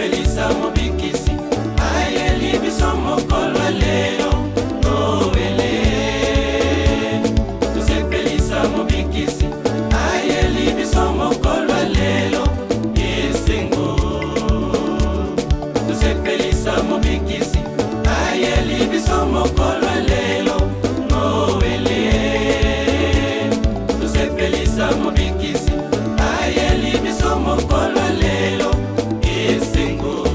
Tosepelisa mobikisi ayeli biso mokolo lelo noele. Tosepelisa mobikisi ayeli biso mokolo lelo esengo. Tosepelisa mobikisi ayeli biso mokolo lelo noele. Tosepelisa mobikisi ayeli biso mokolo lelo esengo.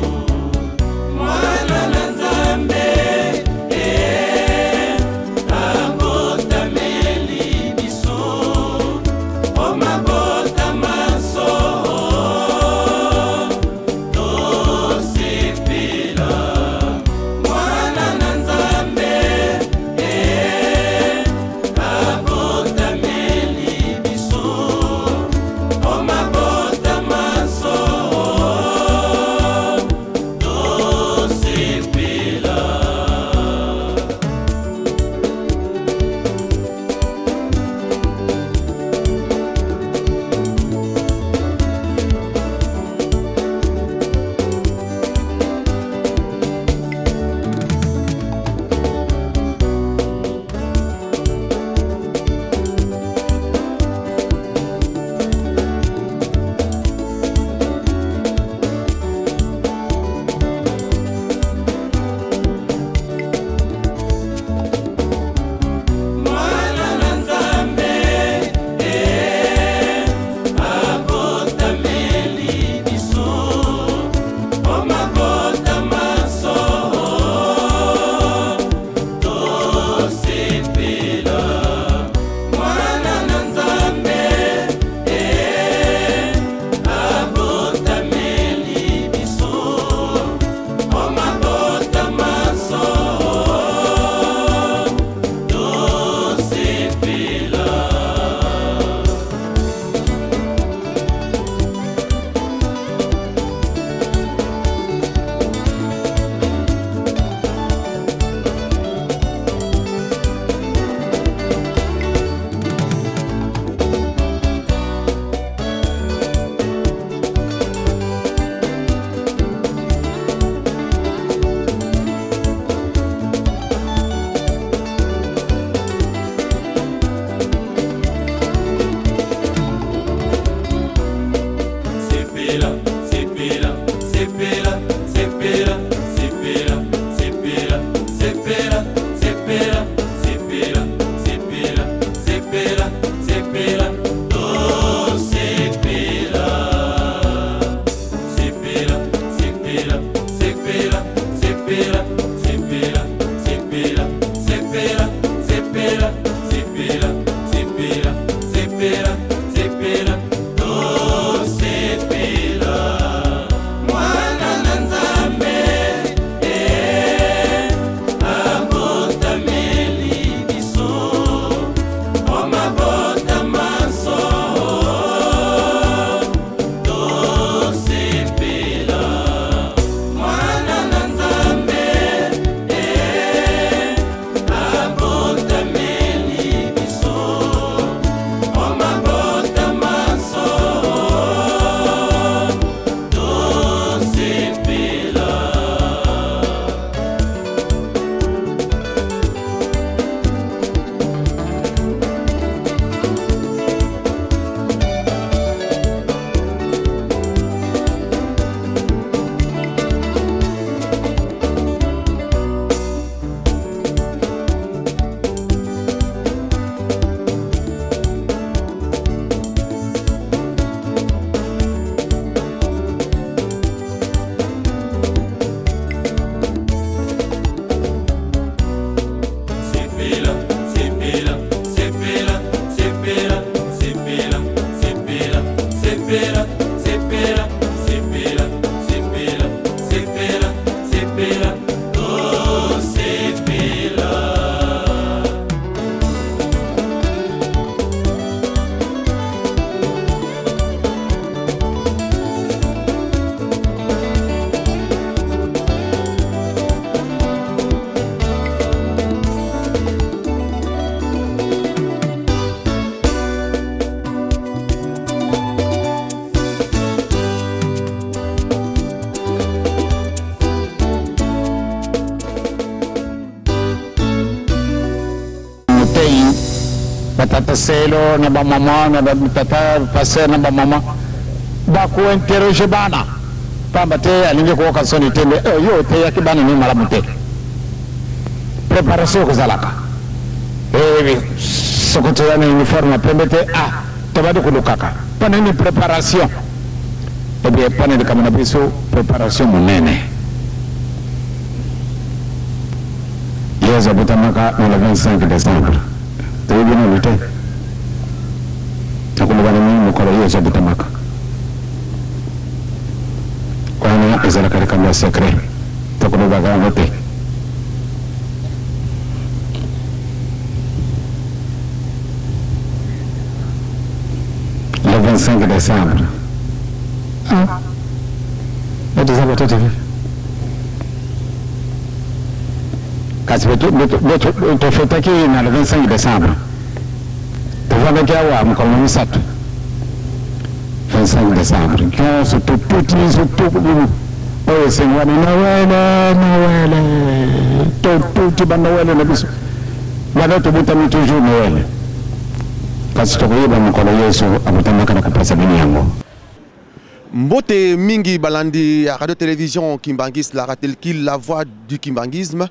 batata selo na ba mama na batata passer na ba mama ba ko interroger bana pamba te alinge ko ka soni tembe yo te yakibana ni mala mute préparation ko zalaka sokoto yana uniforme pembe te tabadi ko lukaka pana ni préparation bien pana de kamana biso préparation monene les abutamaka le 25 décembre te bien le te ko lugana ni mo ko les abutamaka ko na ezala kare kama secret to ko lugana ngote le 25 décembre le décembre tout kasi to feta ki na le 25 décembre to vanga kia wa mkono misatu 25 décembre kyo so tout oyo sengwani Noël tout ba Noël na biso wana to butami toujours Noël kasi to koyeba mkono Yesu abutamaka na kupasa bini yango. Mbote mingi balandi ya radio télévision Kimbangis la ratelki la voix du kimbangisme.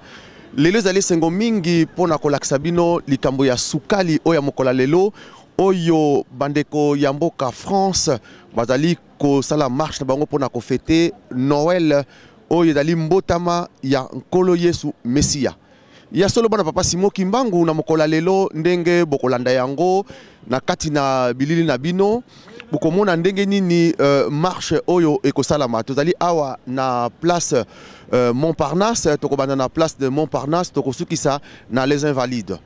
Lelo zali sengo mingi pona kolakisa bino likambo ya sukali oya mokola lelo oyo bandeko ya mboka France bazali ko sala marche na bango pona ko fêter Noël oyo dali mbotama ya nkolo Yesu Mesia. Ya solo bana papa Simo Kimbangu na mokola lelo ndenge bokolanda yango na kati na bilili na bino bukomona ndenge nini marche oyo ekosalama tozali awa na place Montparnasse tokobanda na place de Montparnasse tokosukisa na les invalides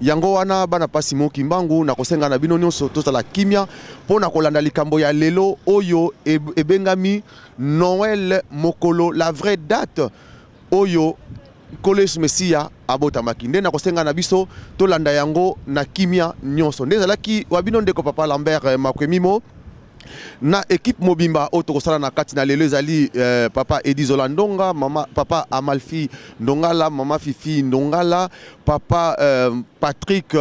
yango wana bana papa Simo Kimbangu na kosenga na bino nyonso tozala kimia pona kolanda likambo ya lelo oyo ebengami Noël mokolo la vraie date oyo Koles Mesia abotamaki nde na kosenga na biso tolanda yango na kimia nyonso nde zalaki wabino ndeko papa Lambert Makwemimo na équipe mobimba otokosala na kati na lelo ezali papa Edizola Ndonga mama papa Amalfi Ndongala mama Fifi Ndongala papa Patrick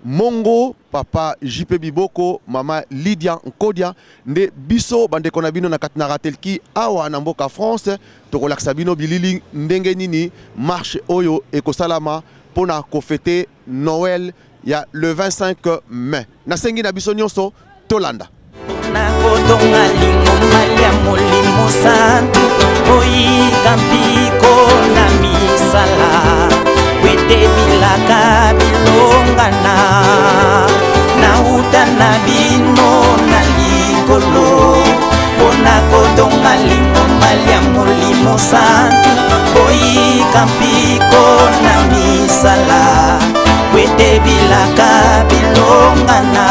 Mongo papa JP Biboko mama Lydia Nkodia nde biso bandeko na bino na kati na ratelki awa na mboka France tokolakisa bino bilili ndenge nini marche oyo ekosalama pona kofete Noël ya le 25 mai nasengi na biso nyonso tolanda na kodonga lingomalia molimo santu oika mpiko na misala wete bilaka bilongana na uta na bino na likolo bona kodonga lingomalia molimo santu oika mpiko na misala wete bilaka bilongana.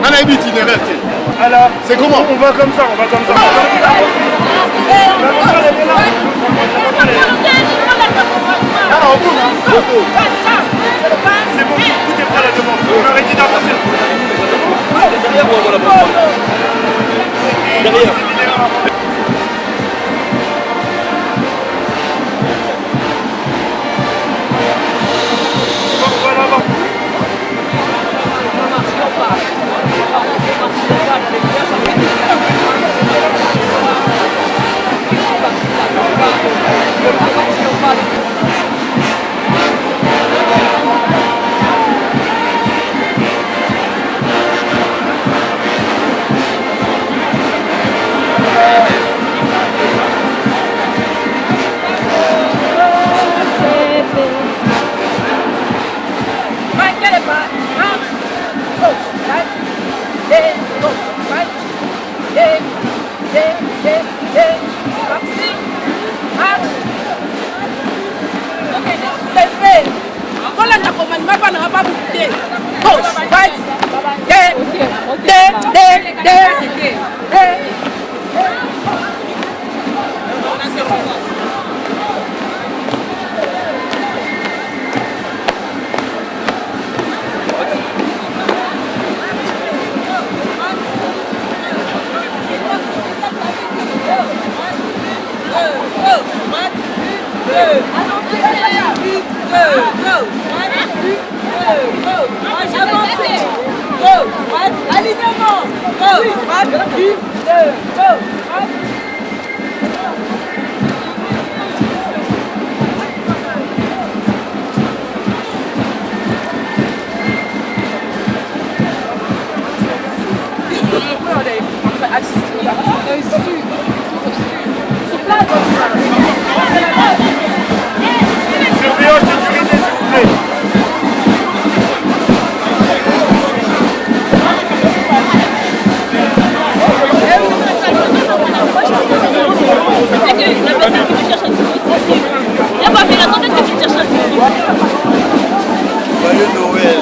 On a une itinéraire. Alors, c'est comment? On va comme ça, on va comme ça. C'est bon, tout est prêt à la demande. On aurait dit d'avancer. Derrière. Joyeux Noël.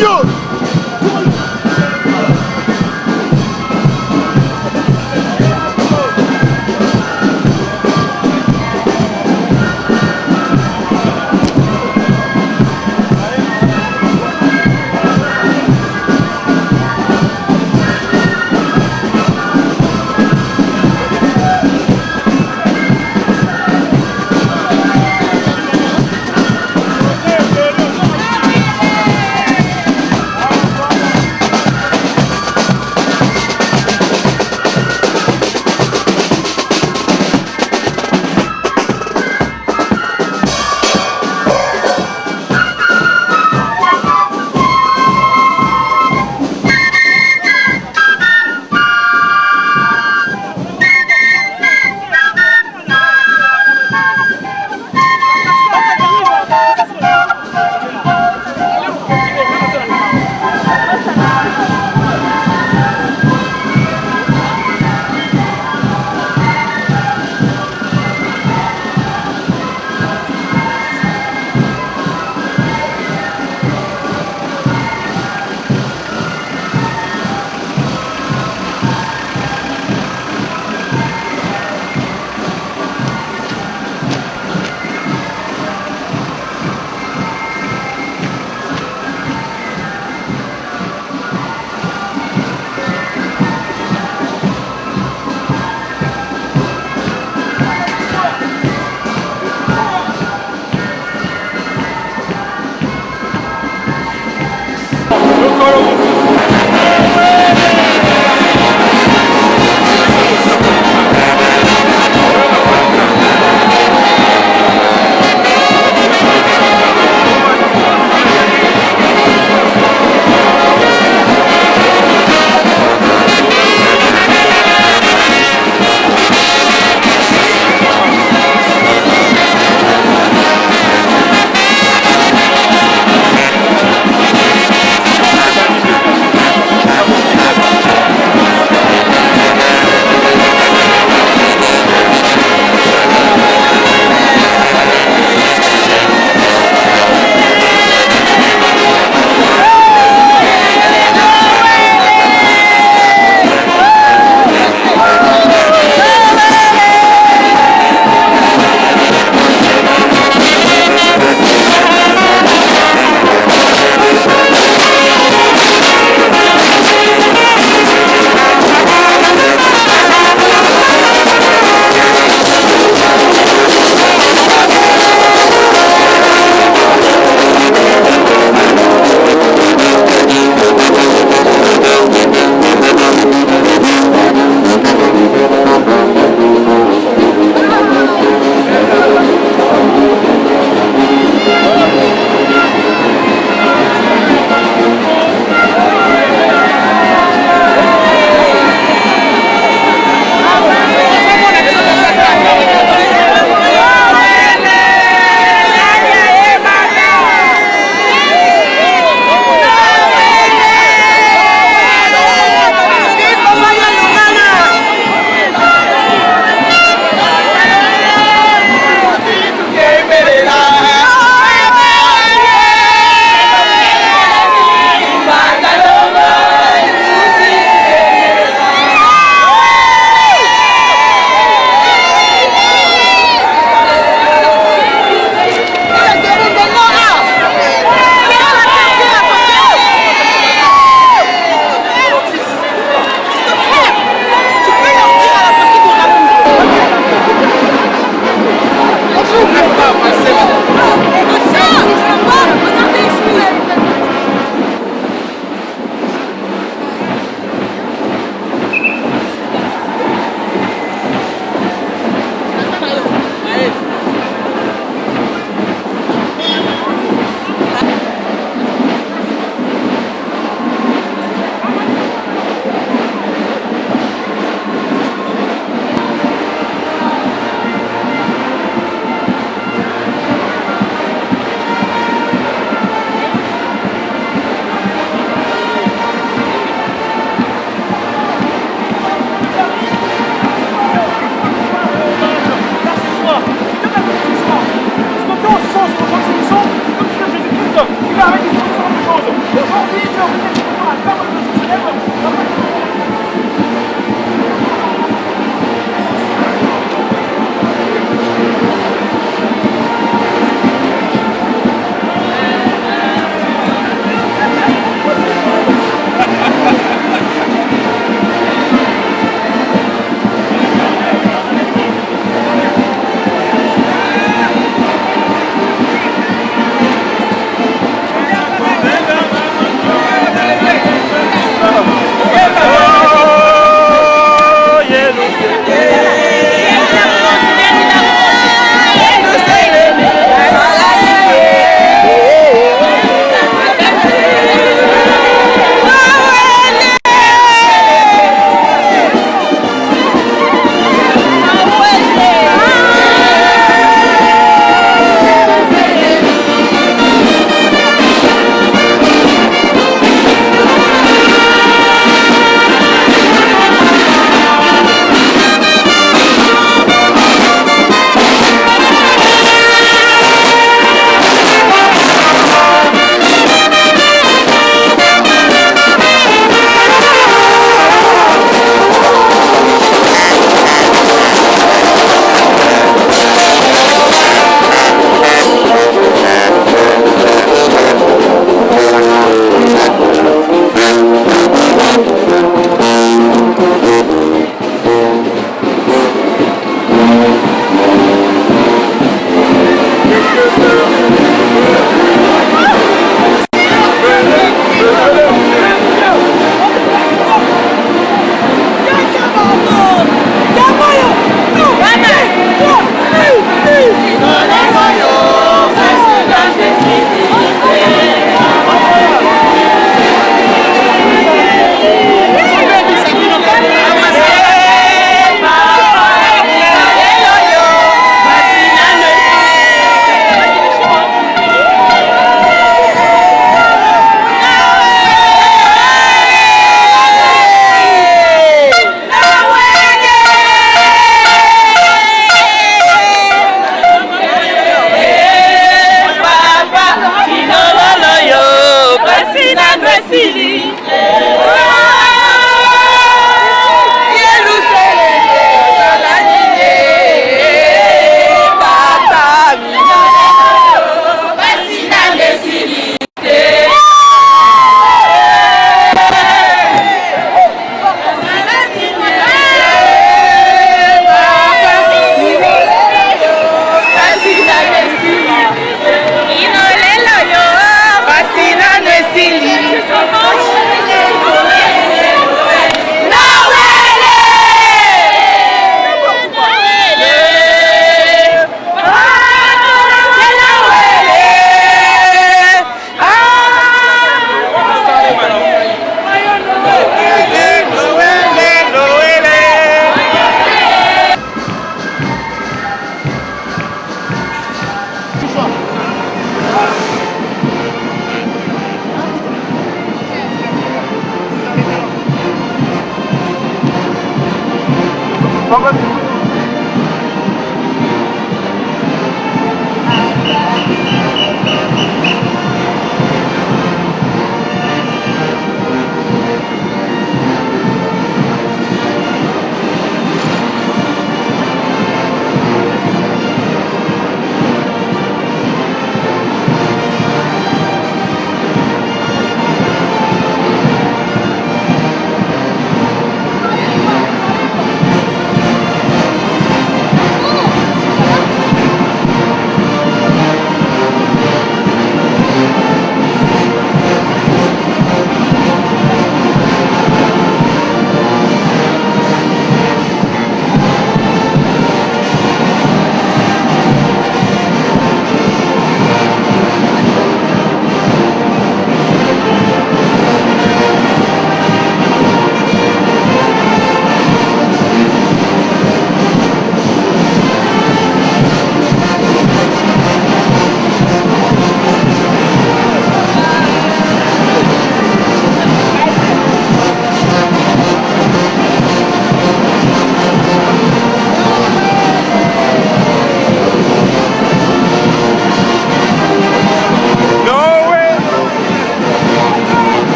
Yo!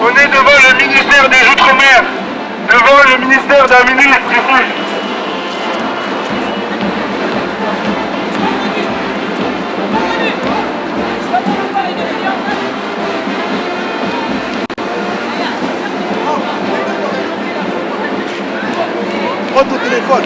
On est devant le ministère des Outre-mer, devant le ministère d'un ministre ici. Prends ton téléphone.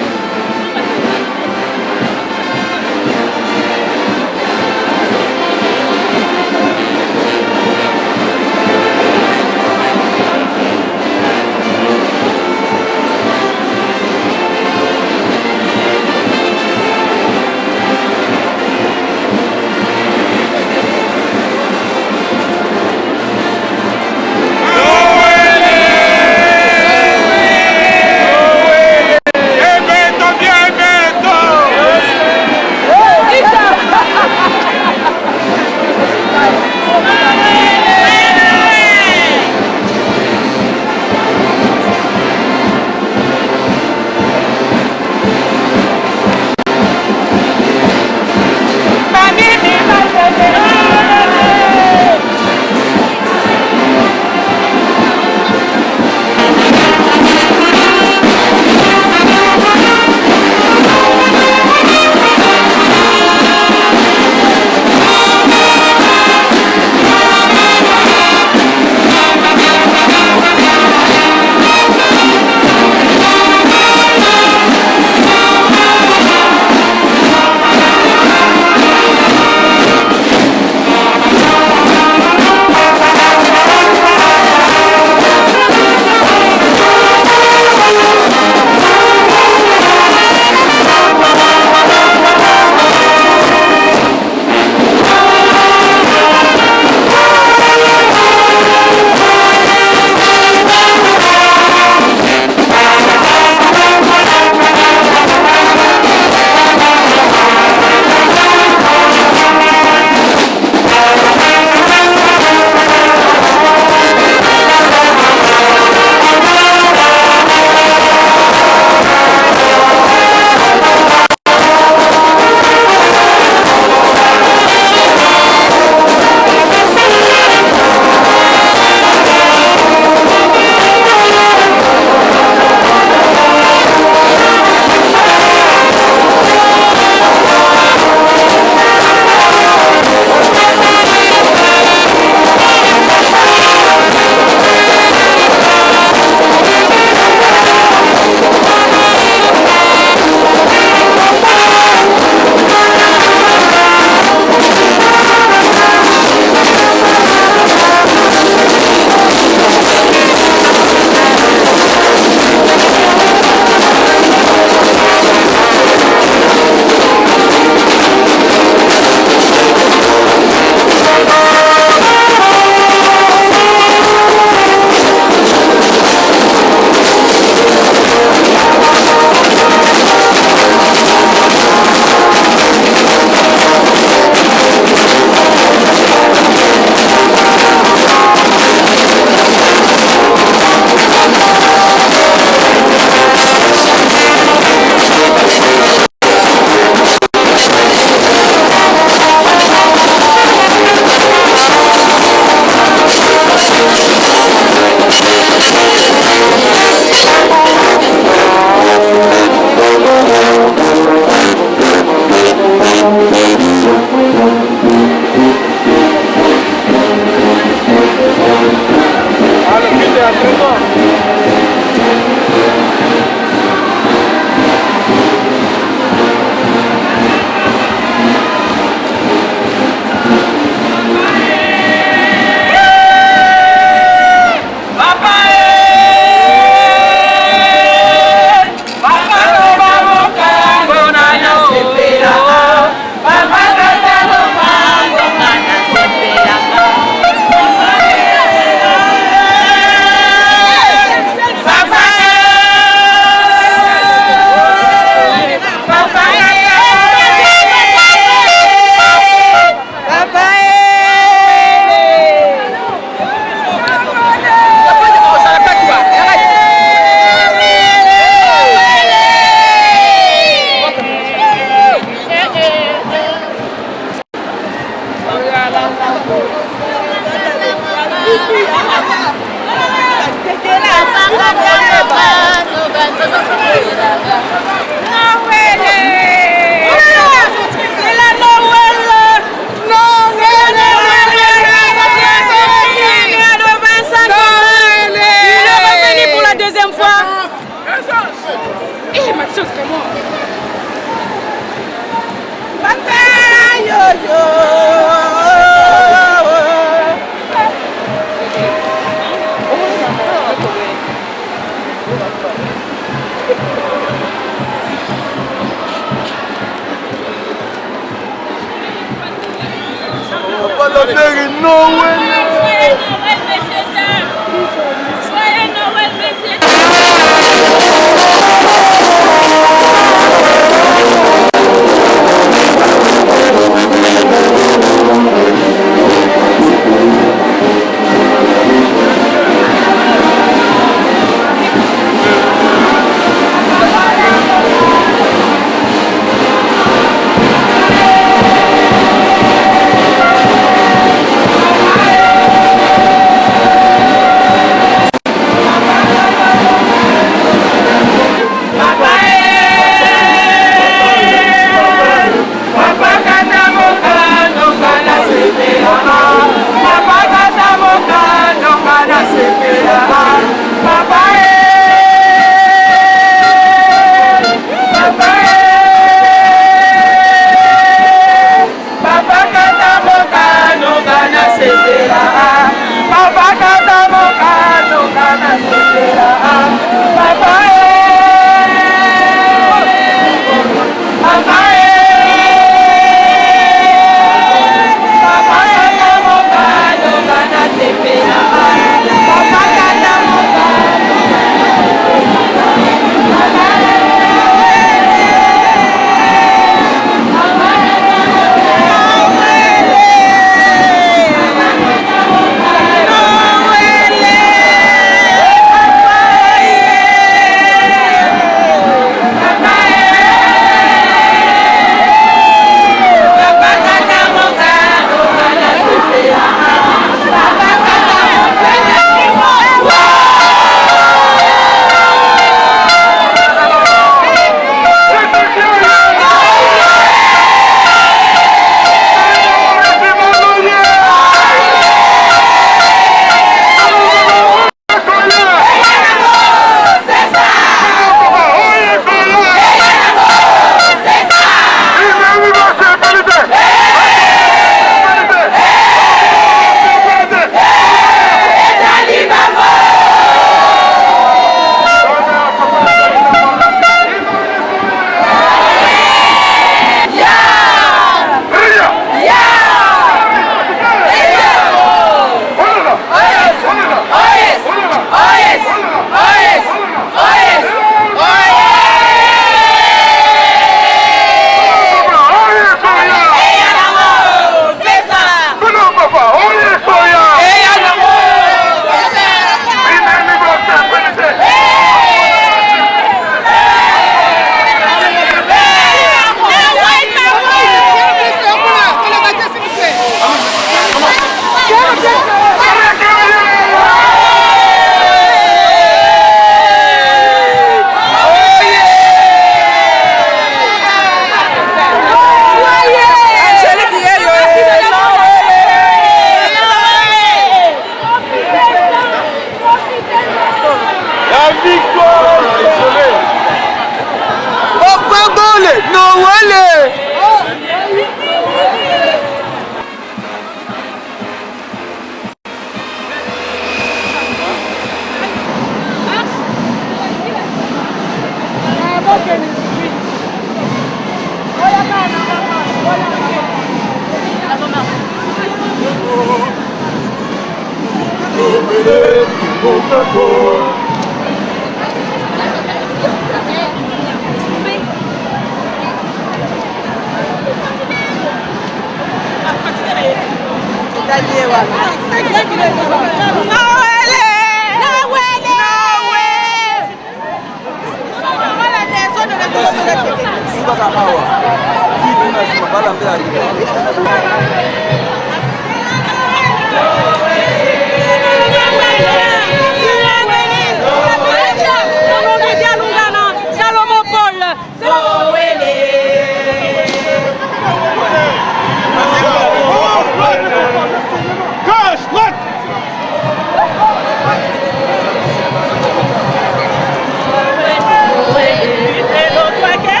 C'est l'autre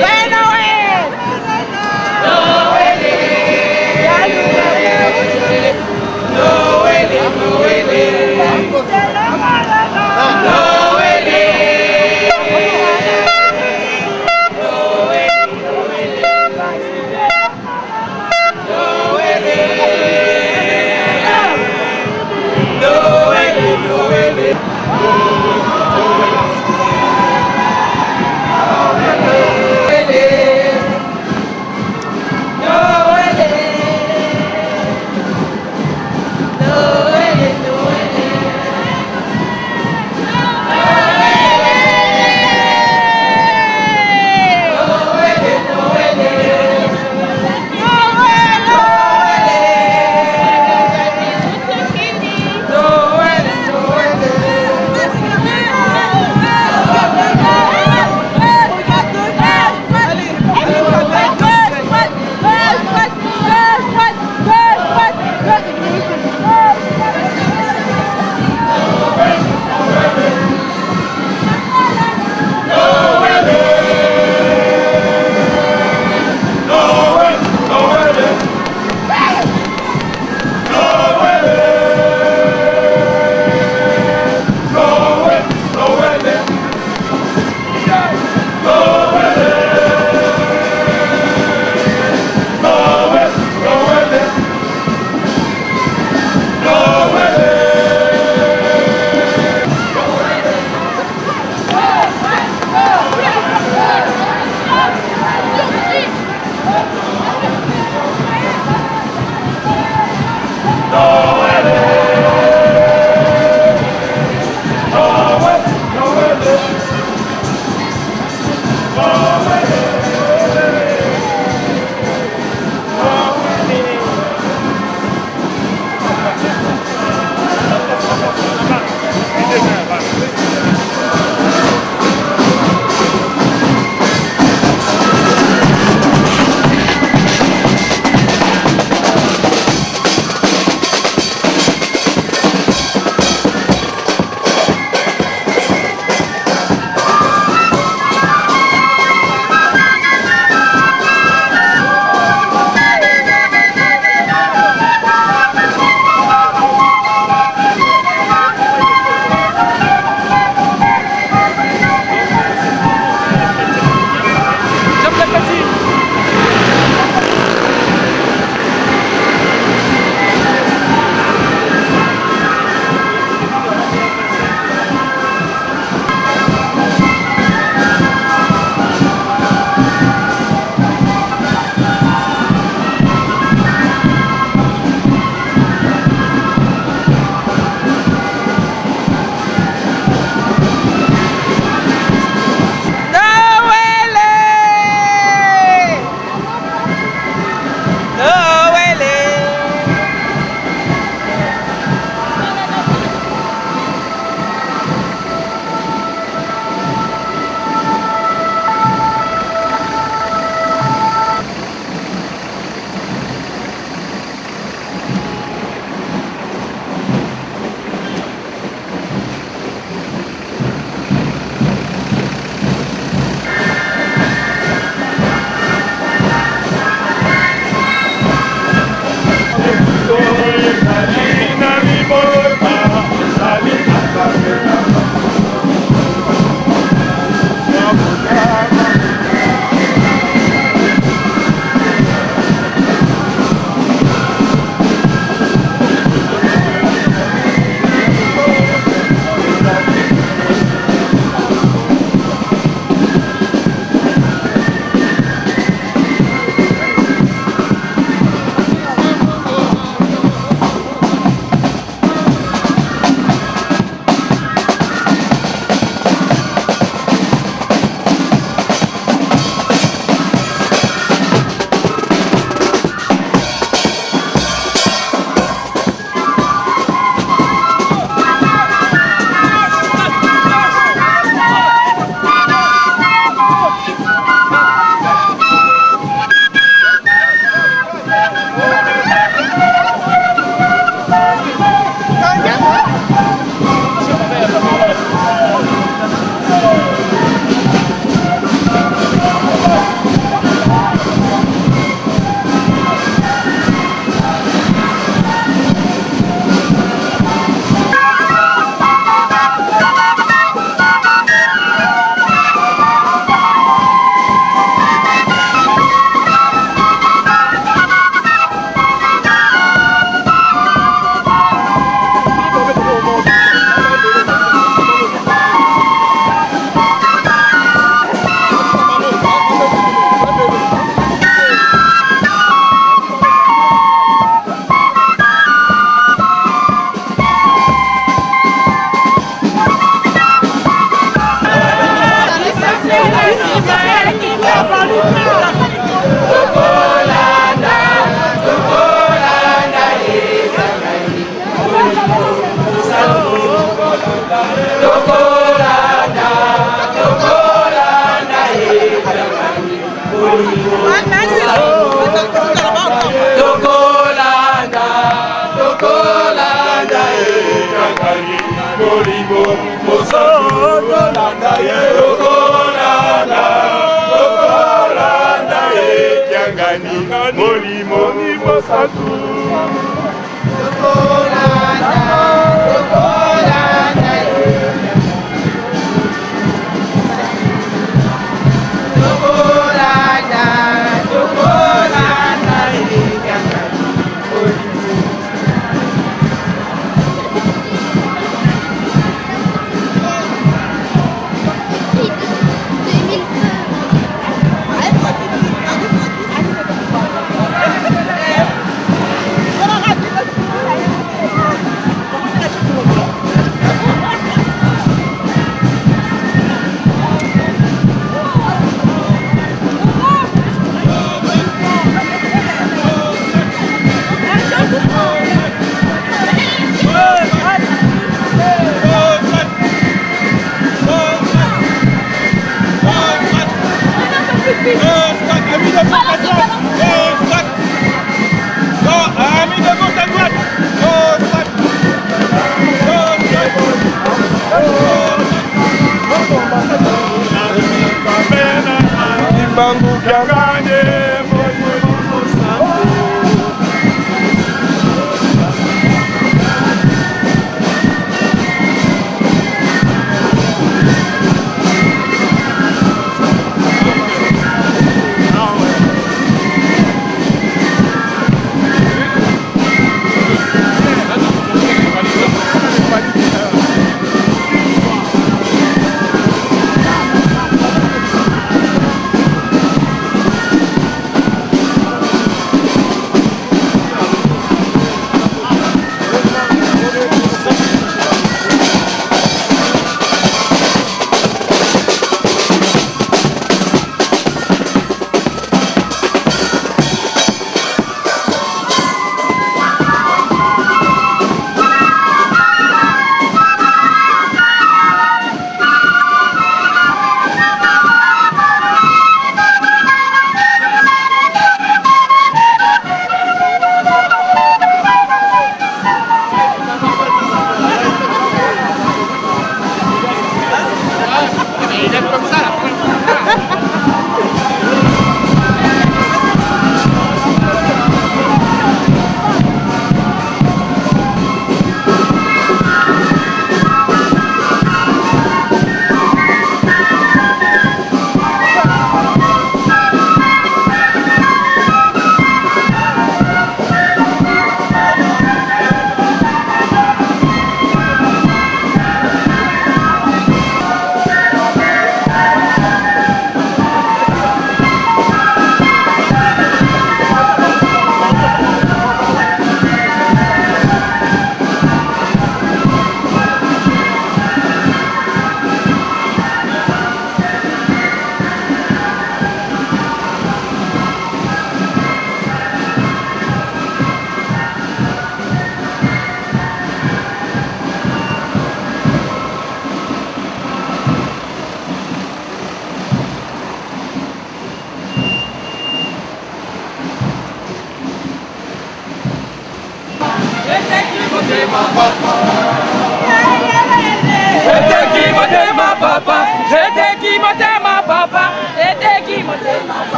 Bueno,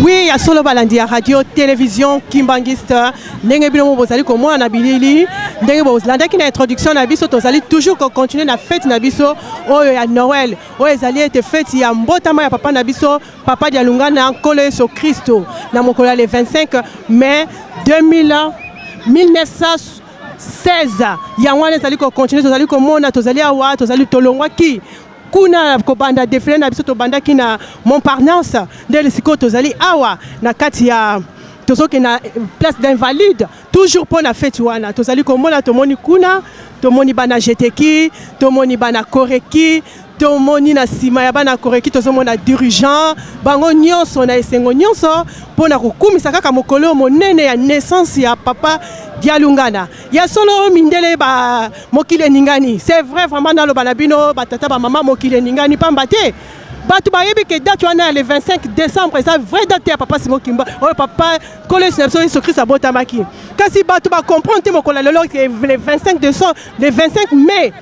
Oui, à solo balandi à radio télévision Kimbangista ndenge bino bozali komona na bilili ndenge bozalanda ki na introduction na biso tozali toujours ko continuer na fête na biso oyo ya Noël oyo ezali ete fête ya mbotama ya papa na biso papa dia lungana nkolo Yesu Kristo na mokolo le 25 mai 1916 ya wana ezali ko continuer tozali komona tozali awa tozali tolongwa ki kuna kobanda défilé na biso to banda ki na Montparnasse ndele siko tozali awa na kati ya tozoki na place d'invalide toujours pour na fête wana tozali komona tomoni kuna tomoni bana jeteki tomoni bana koreki tomoni na sima ya bana koreki tozomona dirigeant bango nyonso na esengo nyonso mpona kokumisa kaka mokolo monene ya naissance ya papa Dialungana ya solo mindele ba mokile ningani c'est vrai vraiment naloba na bino batata ba mama mokile ningani pamba te bato bayebi ke date wana le 25 décembre eza vraie date ya papa Simon Kimba oyo papa collège na biso Yesu Christ abotamaki kasi bato bacomprendre te mokolo lelo ke le 25 décembre le 25 mai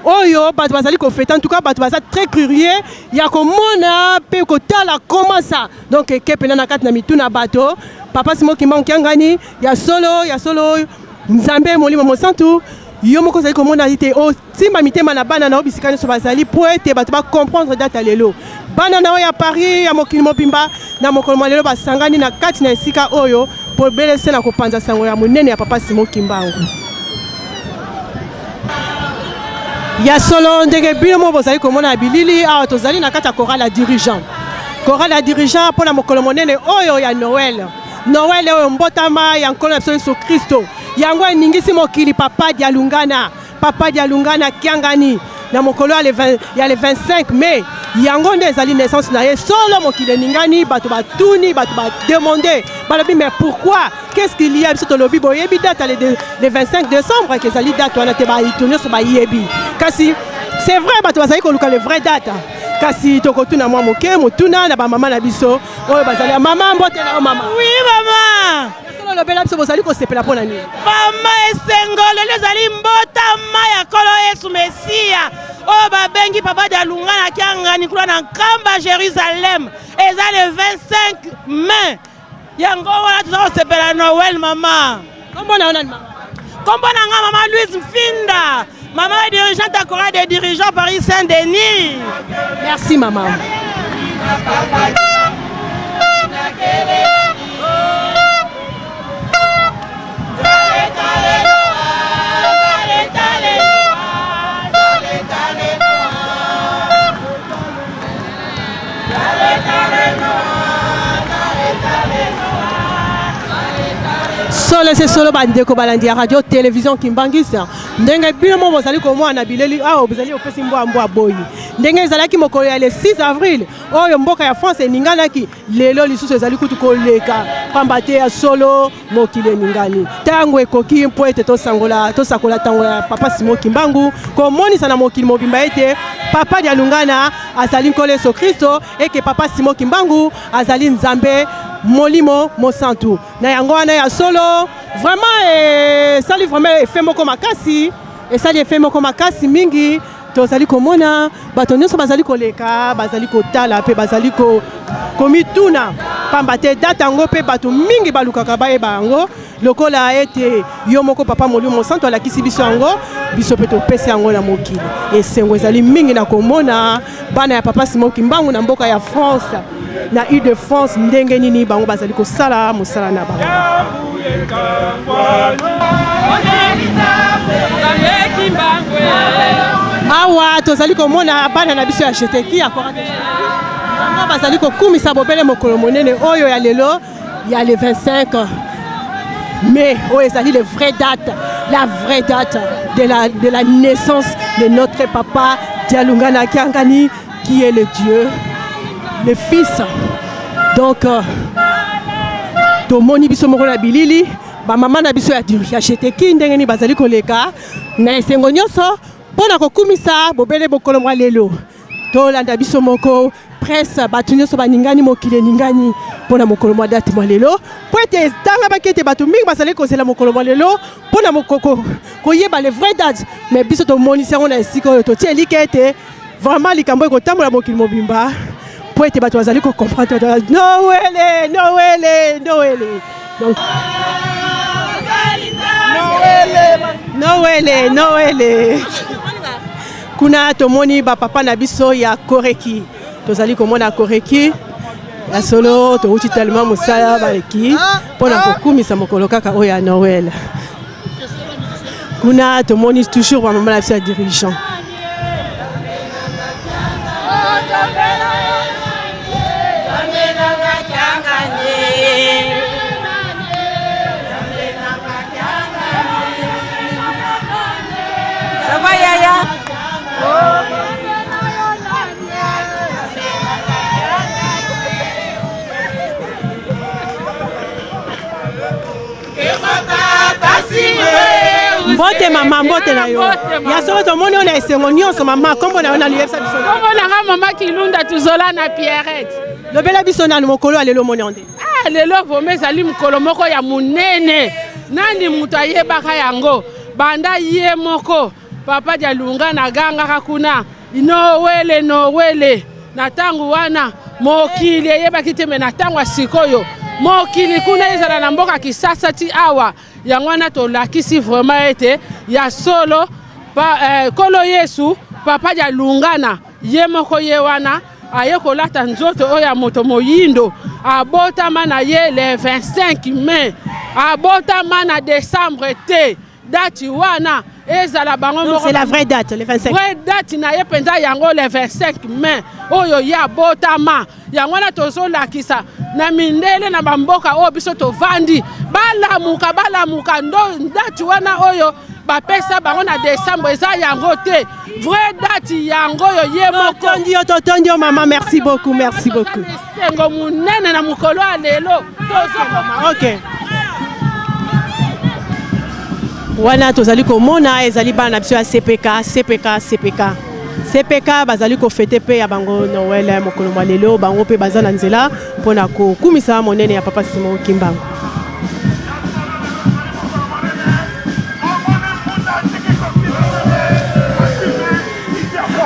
oyo bato bazali kofeta en tout cas bato baza très curieux ya komona mpe kotala comment ça donc ekepena na kati na mituna bato papa Simon Kimba okiangani ya solo nzambe molimo mosantu yo moko zali komona ite o simba mitema na bana na obisika nyonso bazali po ete bato bacomprendre date ya lelo bana na oyo ya Paris ya mokili mobimba na mokolo mwa lelo basangani na kati na esika oyo po belese na kopanza sango ya monene ya papa Simon Kimbangu ya solo ndenge bino mo bozali komona bilili awa tozali na kati ya chorale ya dirigeant mpona mokolo monene oyo ya Noël oyo mbotama ya nkolo na biso Yesu Kristo yango eningisi mokili papa Dialungana kiangani na mokolo ya le 25 mai yango nde ezali naissance na ye solo mokili eningani bato batuni bato bademande balobi mais pourquoi qu'est-ce qu'il y a biso tolobi boyebi date le 25 décembre kezali date wana te baito nyonso bayebi kasi c'est vrai bato bazali koluka le vrai date kasi tokotuna mwa moke motuna na bamama na biso oyo bazali mama mbotela o mama oui mama lobela biso bozali kosepela mpo na nini mama esengolo ezali mbotama ya kolo Yesu Mesia oyo babengi papa Dialungana kiangani kuna na nkamba Jérusalem eza le 25 mai yango wana toza kosepela Noël mama kombo na yo nani mama kombo na nga mama Louise Mfinda maman est dirigeante à chorale des dirigeants Paris Saint-Denis. Merci maman. Solo bandeko balandi ya radio télévision Kimbangisa ndenge bino mo bozali komwana bileli awo bozali opesi mbwa boyi ndenge ezalaki mokolo ya le 6 avril oyo mboka ya France eninganaki lelo lisusu ezali kutu koleka pamba te ya solo mokili eningani tango ekoki mpo ete tosakola tango ya papa Simon Kimbangu komonisa na mokili mobimba ete papa Dialungana azali nkolo Yesu Kristo eke papa Simon Kimbangu azali nzambe molimo mosantu na yango wana ya solo vraiment sali vraiment effet moko makasi esali effet moko makasi mingi tozali komona bato nyonso bazali koleka bazali kotala pe bazali komituna pamba te date yango pe bato mingi balukaka bayeba yango lokola ete yo moko papa molimo mosantu alakisi biso yango biso pe topesi yango na mokili esengo ezali mingi na komona bana ya papa Simon Kimbangu na mboka ya France na Île-de-France ndenge nini bango bazali kosala mosala na bango awa tozali komona bana na biso ya jeteki ya chorale bango bazali kokumisa bobele mokolo monene oyo ya lelo ya le 25 mai oyo ezali la vraie date de la naissance de notre papa Dialungana Kiangani qui est le Dieu le fils donc tomoni biso moko na bilili bamama na biso ya jeteki ndenge nini bazali koleka na esengo nyonso mpona kokumisa bobele bokolo mwa lelo tolanda biso moko presse bato nyonso baningani mokili eningani mpona mokolo mwa date mwa lelo po ete tanga baki ete bato mingi bazali kozela mokolo mwa lelo mpona koyeba le vrai date mais biso tomonisi yango na esika oyo totie elika ete vraiment likambo ekotambola mokili mobimba po ete bato bazali kocomprendre donc Noël kuna tomoni bapapa na biso ya koreki tozali komona koreki ya solo touti tellement mosala baleki mpona kokumisa mokolo kaka oyo ya Noël kuna tomoni toujours bamama na biso ya dirigeant Mbote mama mbote na yo. Ya solo to moni ona esengo nyonso mama kombo na yo na liepsa biso. Kombo na nga mama Kilunda tuzola na Pierrette. Lobela biso na mokolo alelo moni onde. Ah lelo vome ezali mokolo moko ya munene. Nani mutu ayebaka yango banda ye moko papa dia lunga na ganga kuna nowele na tangu wana mokili yebaki te me na tangu asikoyo mokili kuna ezala na mboka Kisasa ti awa yangwana to lakisi vraiment ete ya solo kolo Yesu papa dia lungana ye moko ye wana aye kolata nzoto oya moto moyindo abotama na ye le 25 mai abotama na décembre te date wana ezala bango moko. C'est la vraie date le 25. Vraie date na ye penza yango le 25 mai oyo ya botama yango na tozo lakisa na mindele na bamboka oyo biso tovandi balamuka ndo date wana oyo bapesa bango na décembre eza yango te vraie date yango yo ye moko totondio maman merci beaucoup sengo munene na mukolo alelo tozo mama. OK wana tozali komona ezali bana biso ya CPK bazali ko fete pe ya bango Noël mokolo mwa lelo bango pe baza na nzela mpona kokumisa monene ya papa Simon Kimbangu.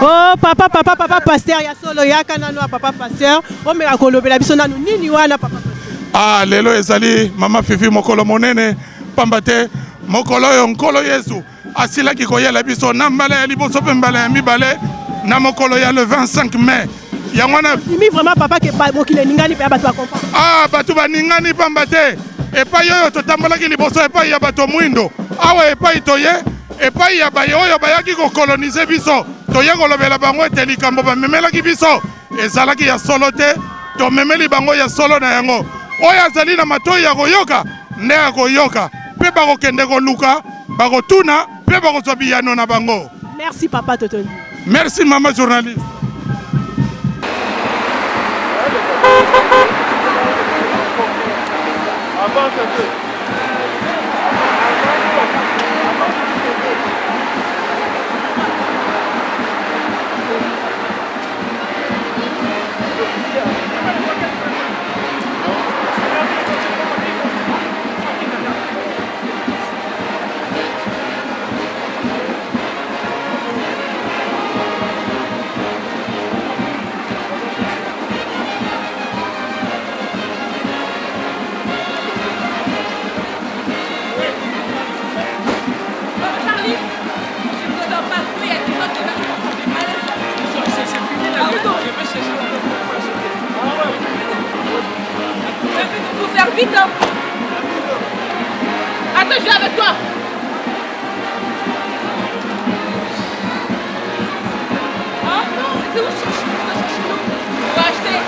Oh papa pasteur ya solo yaka nano papa pasteur o meka kolobela biso nanu nini wana papa pasteur. Ah lelo ezali mama Fifi mokolo monene pambate mokolo yo nkolo Yesu asilaki koyela biso na mbala ya liboso pe mbala ya mibale na mokolo ya le 25 mai yangwana imi vraiment papa ke mokile ningani pe bato akompa ah bato baningani pambate epai oyo totambolaki liboso epai ya bato mwindo awa epai toye epai ya baye oyo bayaki kokolonize biso toye kolobela bango ete likambo bamemelaki biso ezalaki ya solo te tomemeli bango ya solo na yango oyo azali na matoi ya koyoka nde akoyoka pe bakokende koluka bakotuna pe bakozwa biyano na bango. Merci papa Totondi. Merci maman journaliste. Vite hein. Attends, je viens avec toi. Ah non, c'est où je cherche l'eau. On va acheter.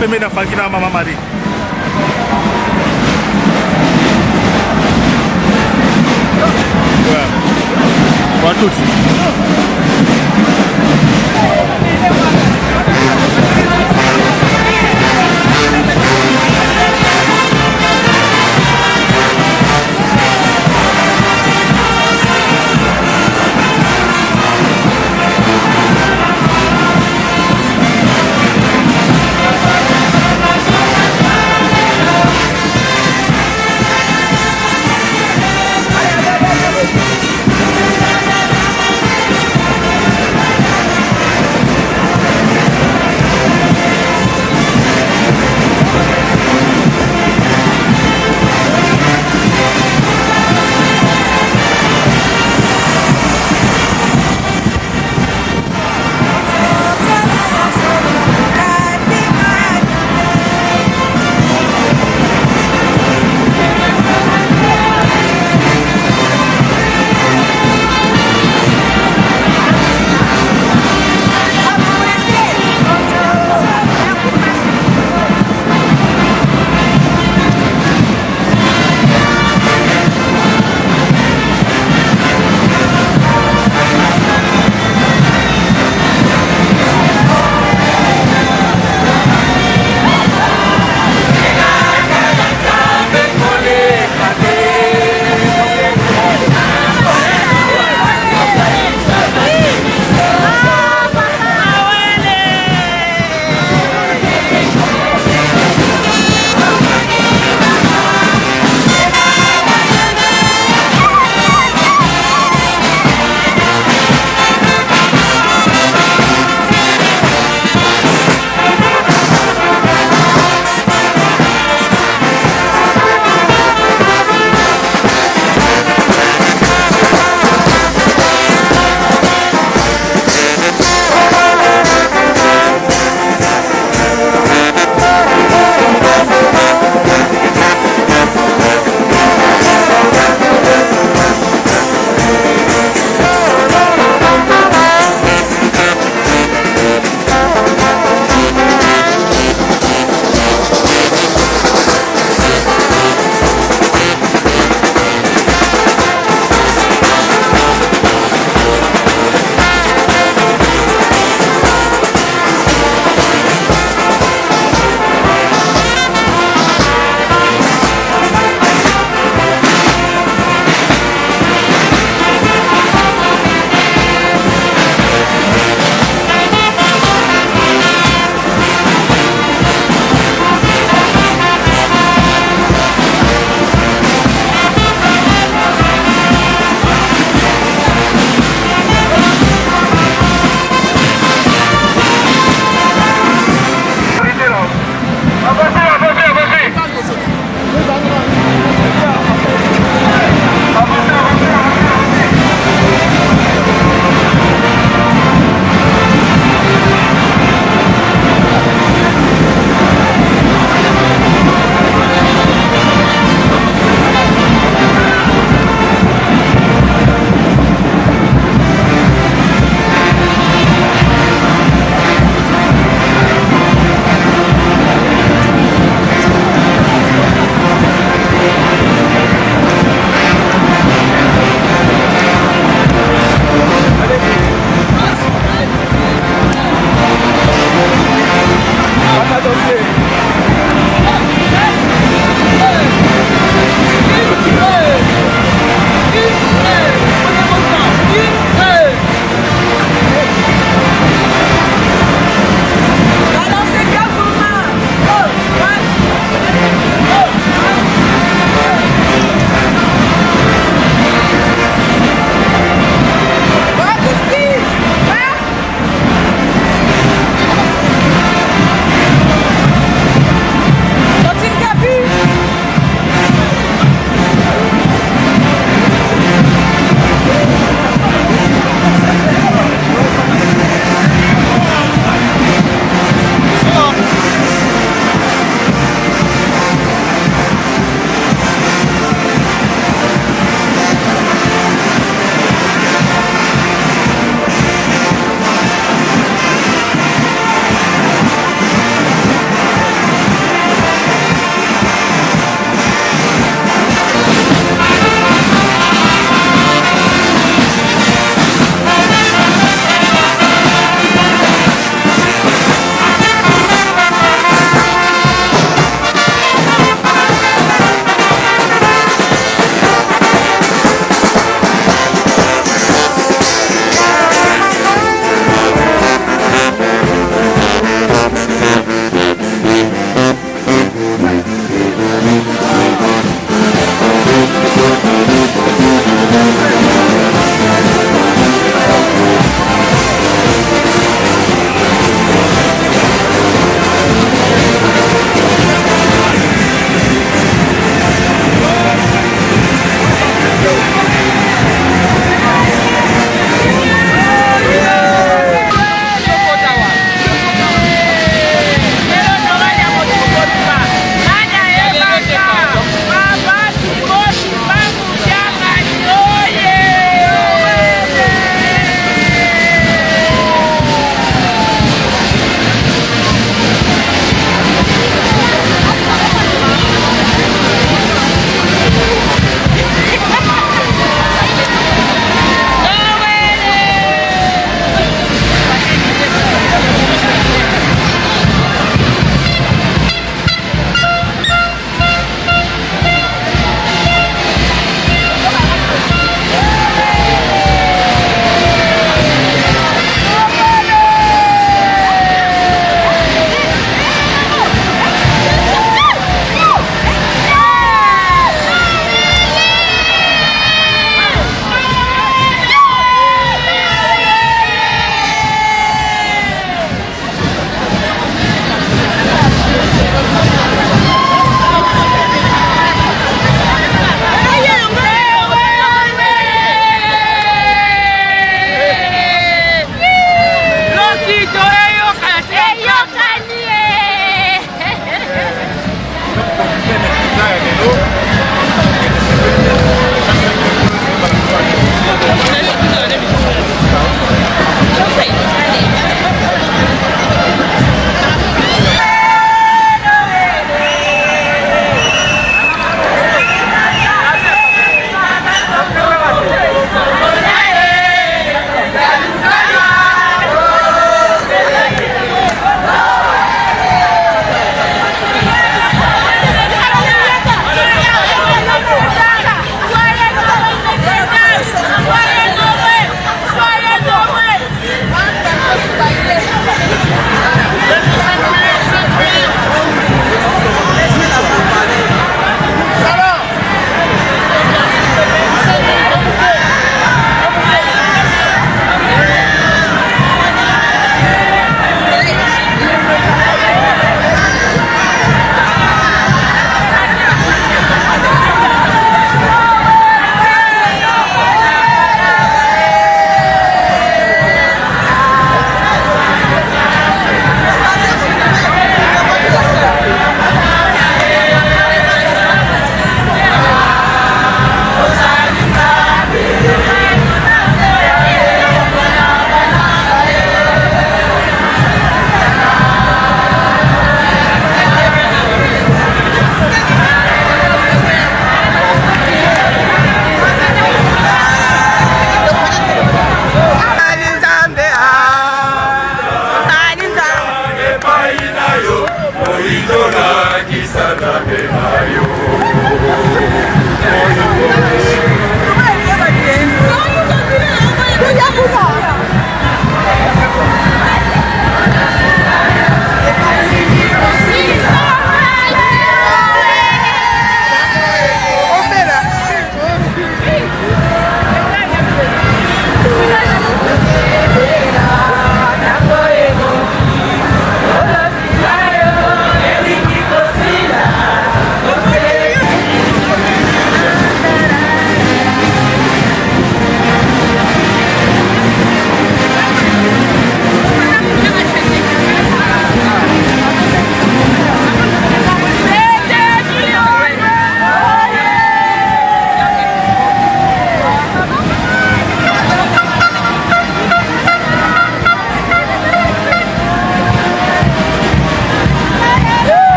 pembeni na Frankie na Mama Marie. Kwa tutti.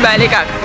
mibale kaka.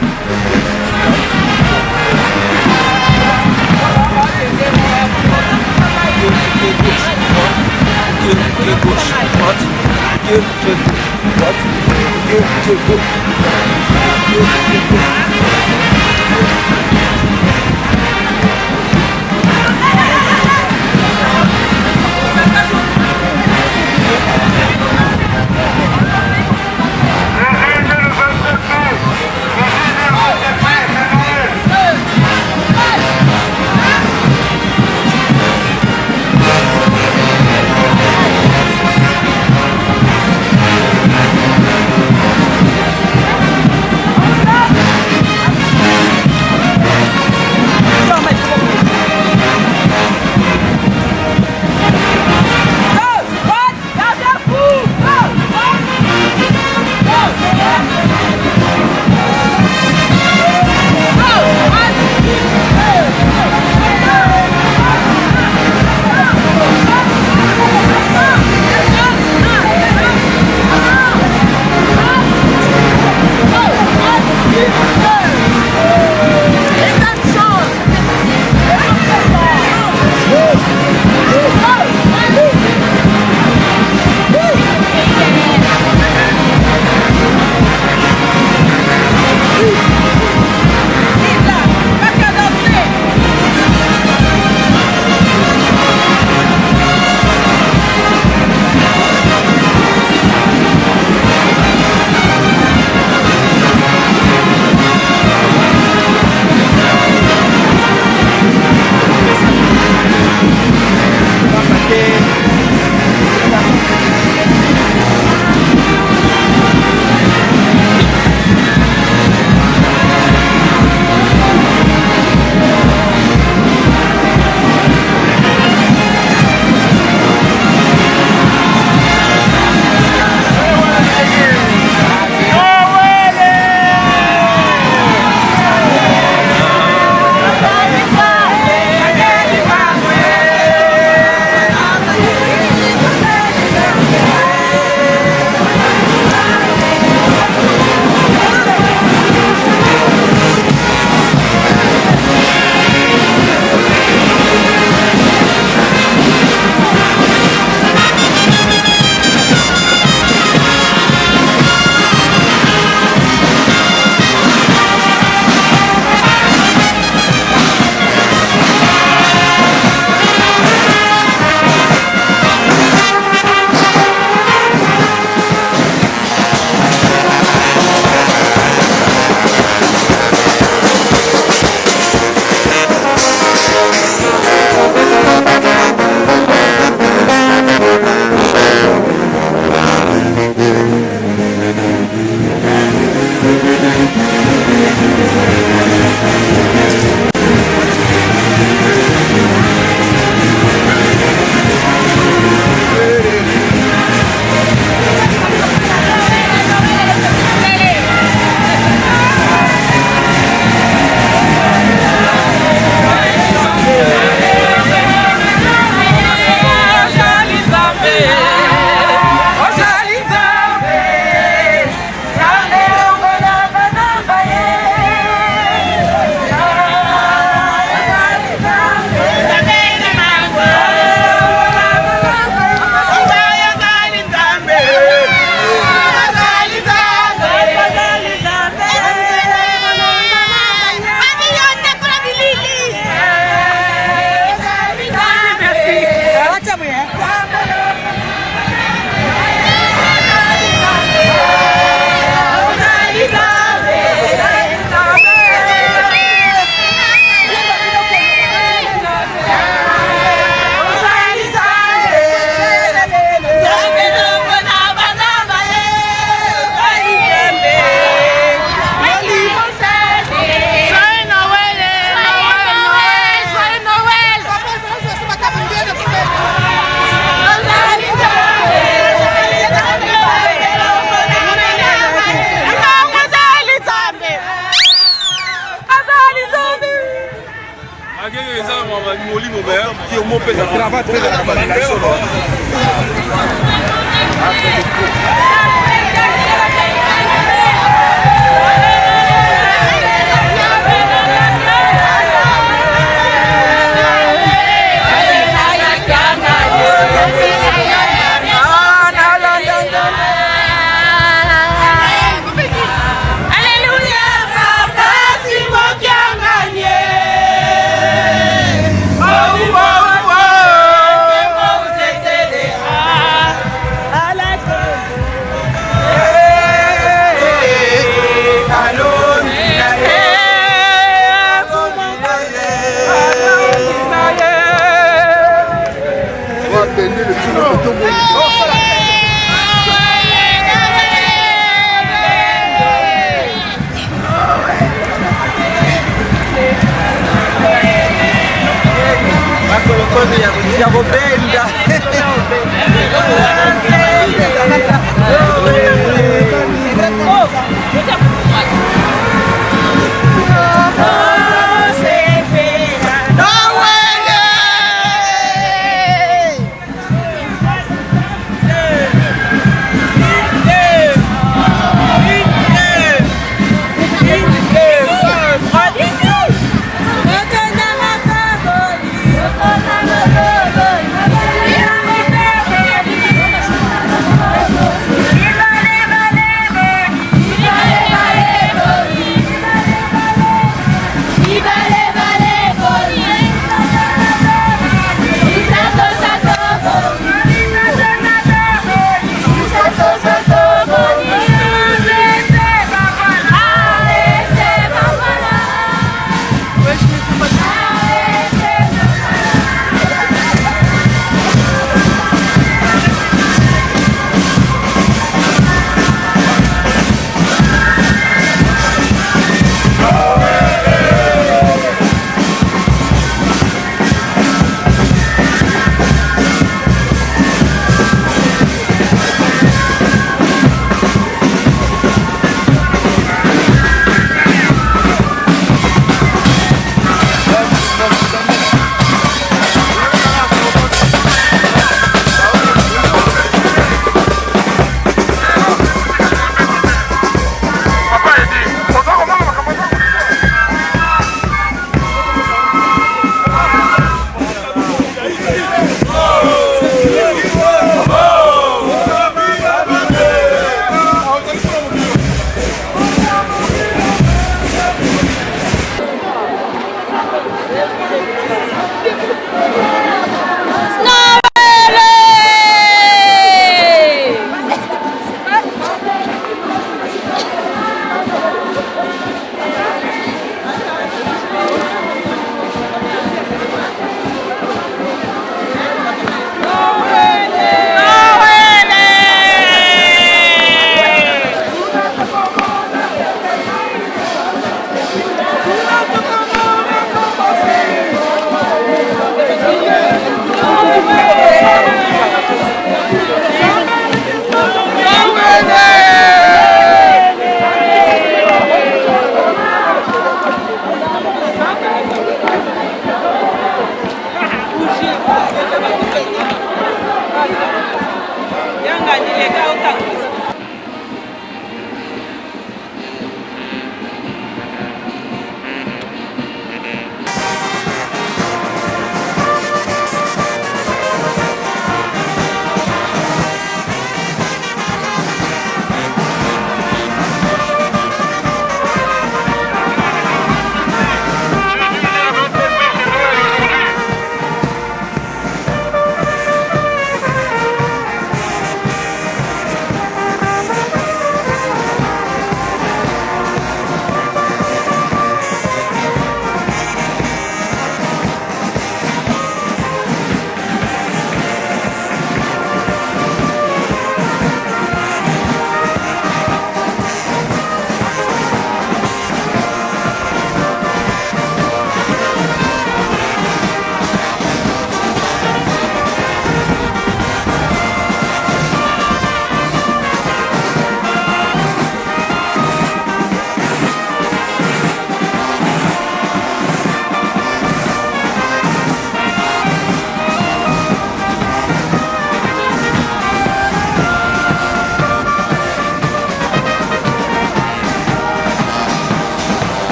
ya kupenda.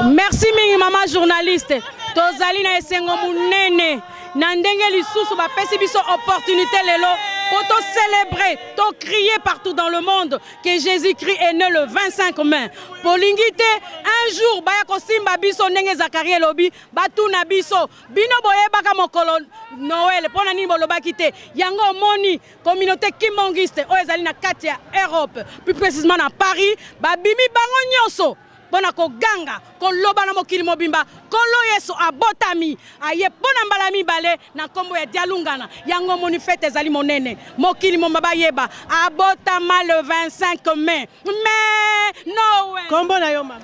Merci mingi maman journaliste. Tozali na esengo munene. Na ndenge lisusu ba pesi biso opportunité lelo pour te célébrer, te crier partout dans le monde que Jésus-Christ est né le 25 mai. Pour l'ingité, un jour baya ko simba biso ndenge Zacharie lobi batuna biso bino boye baka mokolo Noël pona ni bolobaki te yango moni communauté kimbangiste o ezali na kati ya Europe, plus précisément na Paris, babimi bango nyonso pona ko ganga ko loba na mokili mobimba kolo Yesu abotami aye pona mbala mibale na kombo ya dialungana yango moni fete ezali monene mokili momba yeba abotama le 25 mai. Mais Noël kombo na yo mama,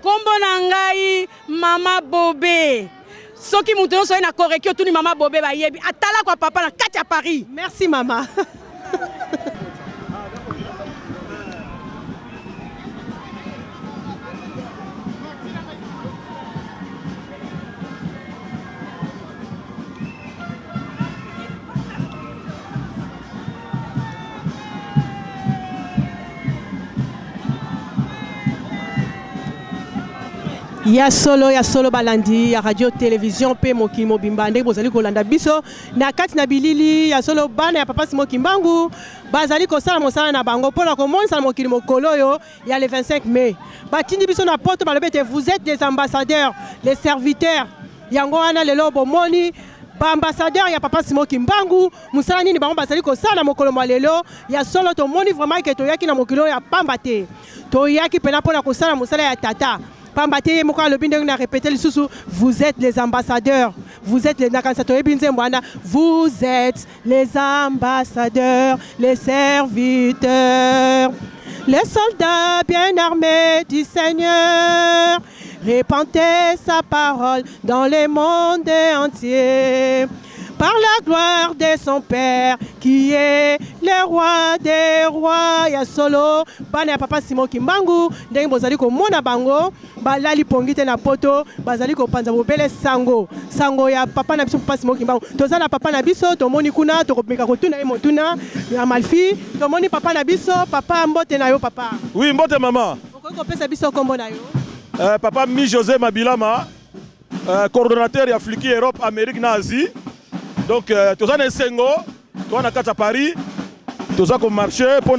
kombo na ngai mama Bobé. Soki mutu nyonso na korekio tuni mama Bobé bayebi atala kwa papa na kati ya Paris. Merci mama. Ya solo balandi ya radio télévision pe mokili mobimba ndenge bozali kolanda biso na kati na bilili ya solo bana ya papa Simon Kimbangu bazali kosala mosala na bango mpona komonisa na mokili mokolo yo ya le 25 mai batindi biso na poto balobete vous êtes des ambassadeurs, les serviteurs yango wana lelo bomoni ba ambassadeur ya papa Simon Kimbangu musala nini bango bazali kosala na mokolo malelo ya solo tomoni vraiment que toyaki na mokilo ya pamba te toyaki pena mpona kosala mosala ya tata. Vous êtes les ambassadeurs, vous êtes les vous êtes les ambassadeurs, les serviteurs, les soldats bien armés du Seigneur. Répandez sa parole dans les mondes entiers. Par la gloire de son Père, qui est le roi des rois. Ya solo, bana ya papa Simon Kimbangu, ndenge bozali ko mona bango, balali pongite na poto, bazali ko panza bobele sango. Sango ya papa na biso papa Simon Kimbangu. Tozana papa na biso, tomoni kuna, tokopeka kotuna e motuna, ya malfi, tomoni papa na biso, papa mbote na yo papa. Oui, mbote maman. Okoko pesa biso kombo na yo. Papa Mi José Mabilama, coordonnateur ya Fliki Europe, Amérique na Asie. Donc, tous les Sengo, toi, on a à Paris, tous on marché pour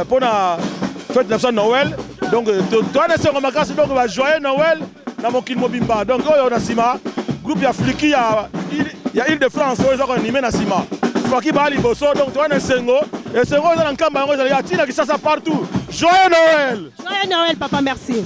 pour la fête de Noël. Donc, toi, on a donc va joyeux Noël dans mon kil mobimba. Donc, on a Sima, groupe Afriki, il y a Île-de-France, ils ont animé na Sima. Faki Bali Bosso, donc toi, on a Sengo. Et Sengo, on a un camp, il y a Tina qui ça partout. Joyeux Noël! Joyeux Noël, papa, merci.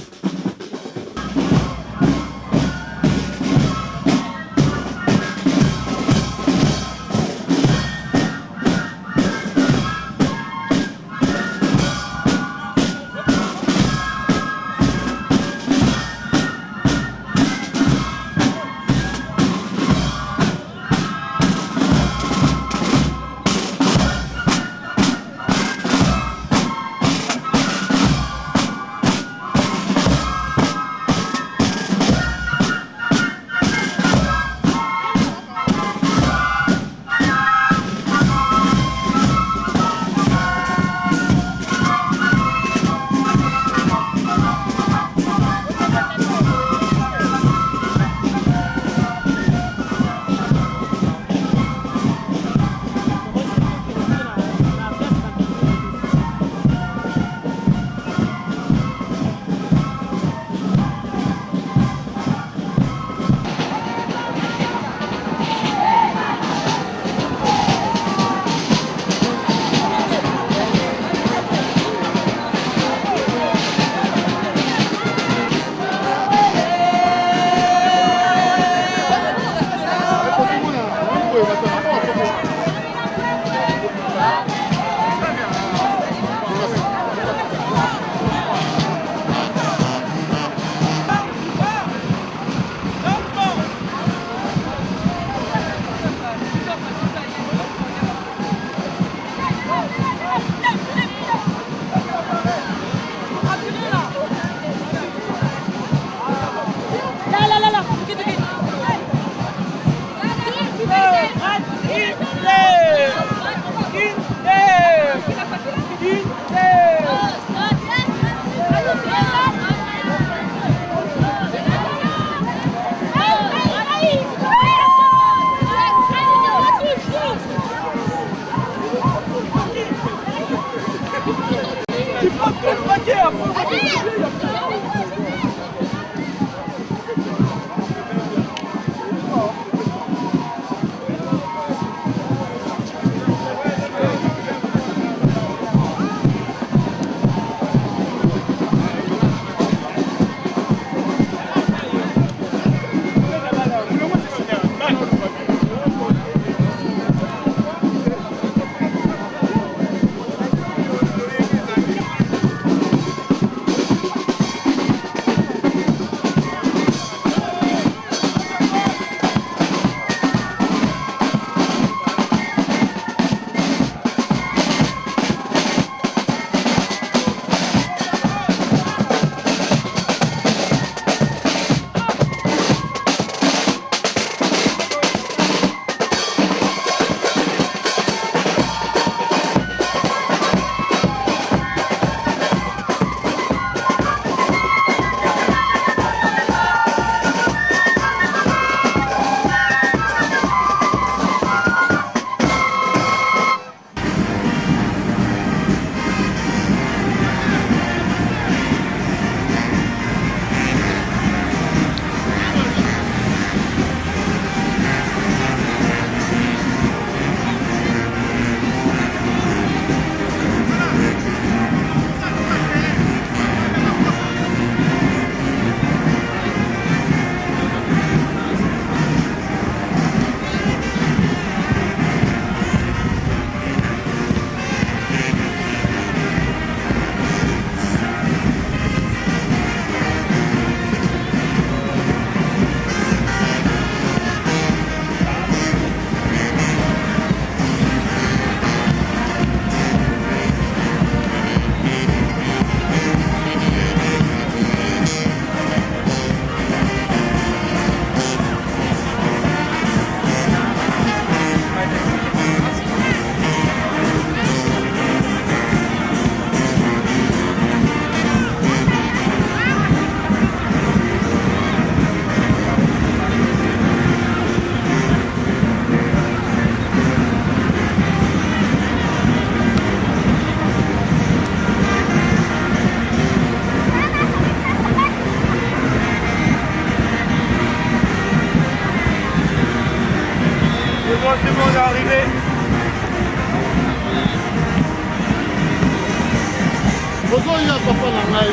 Ozoya papa na ngai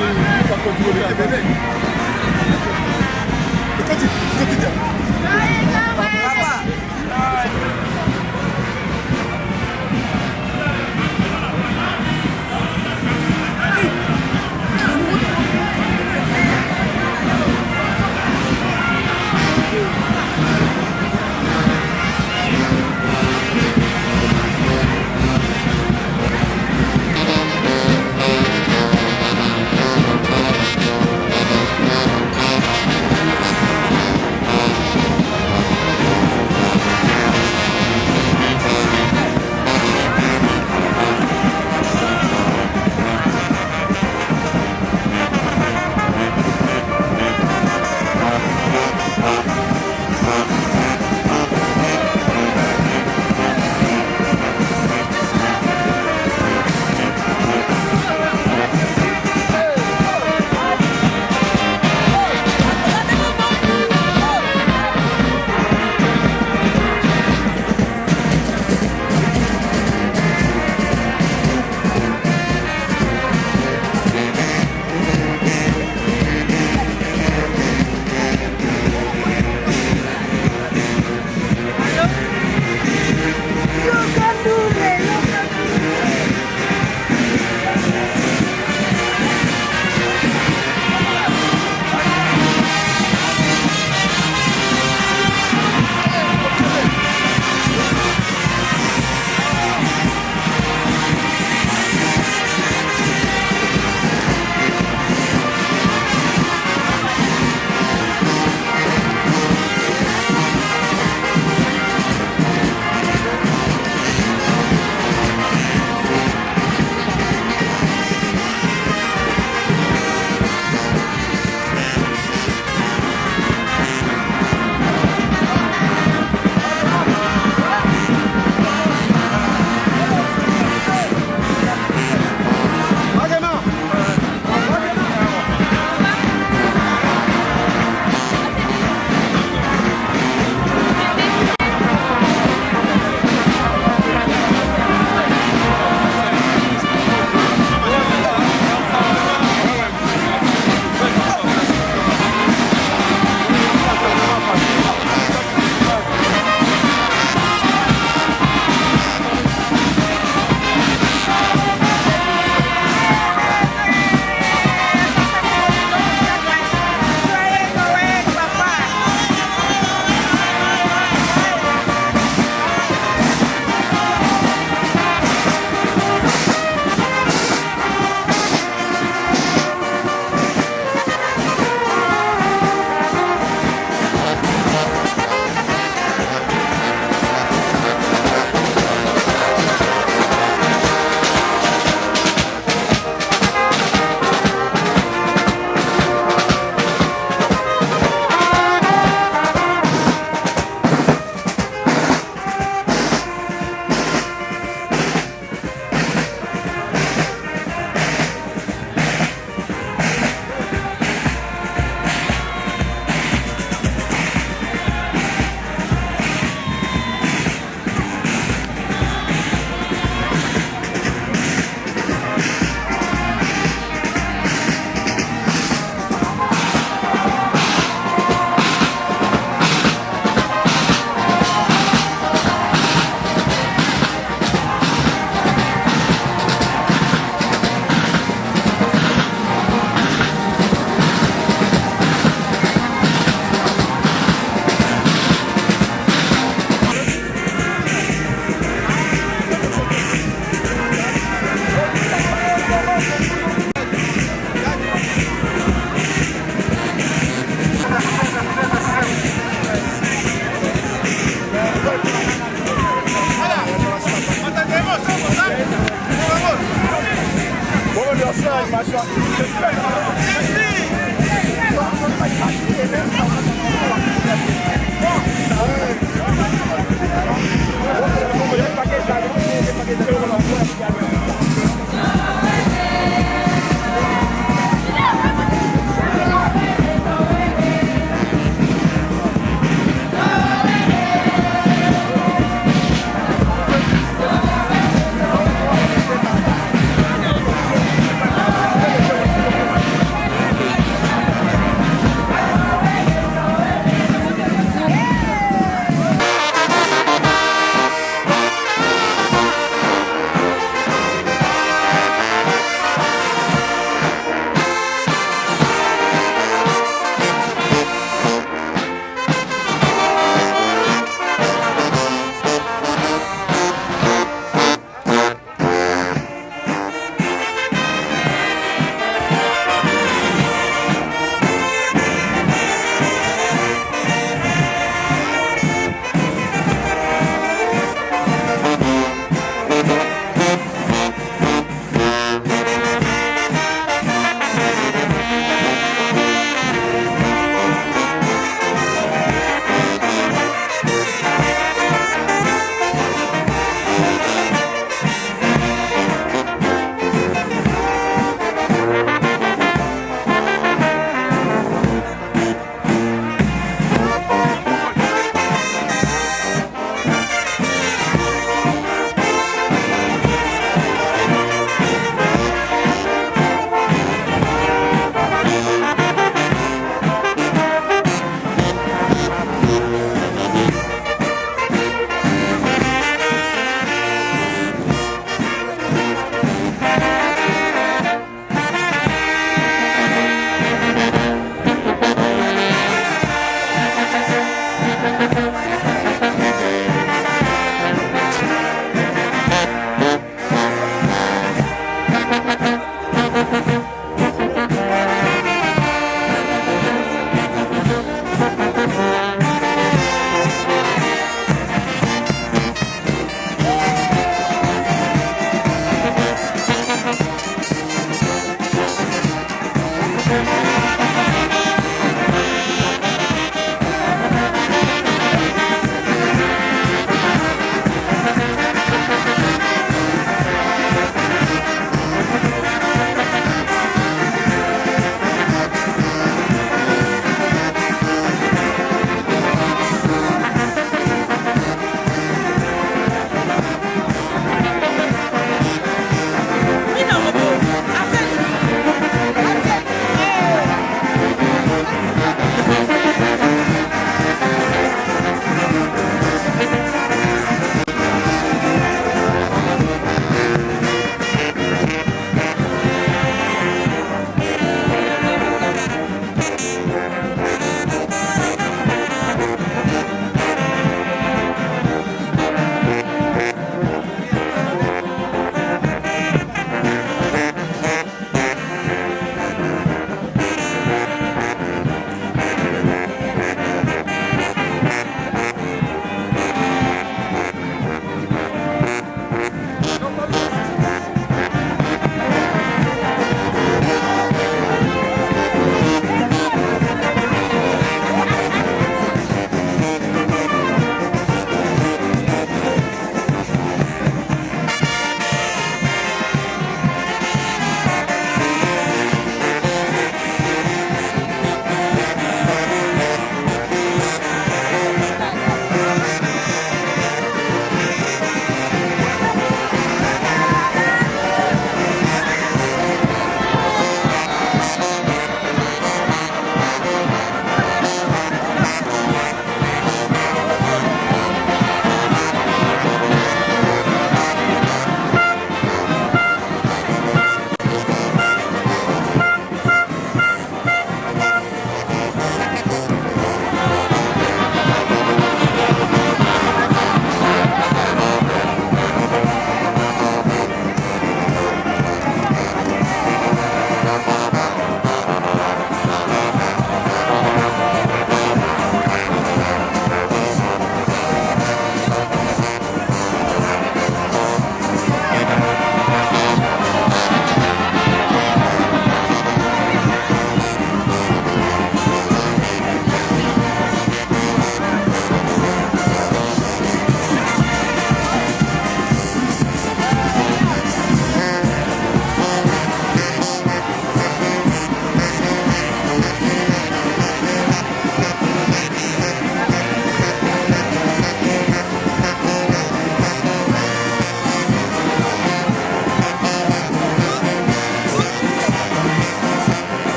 pa continuer.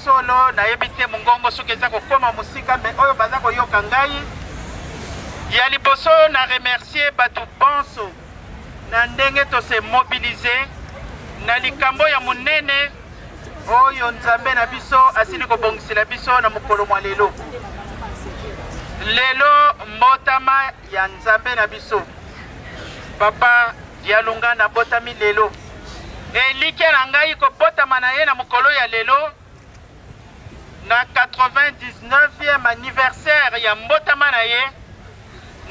solo nayebi te mongongo soki eza kokoma mosika me oyo baza koyoka ngai ya liboso na remercier bato bonso na ndenge tose mobilize na likambo ya monene oyo nzambe na biso asili kobongisela biso na mokolo mwa lelo. Lelo mbotama ya nzambe na biso papa Dialunga na botami lelo elike na ngai kobotama na ye na mokolo ya lelo na 99e anniversaire ya mbotama na ye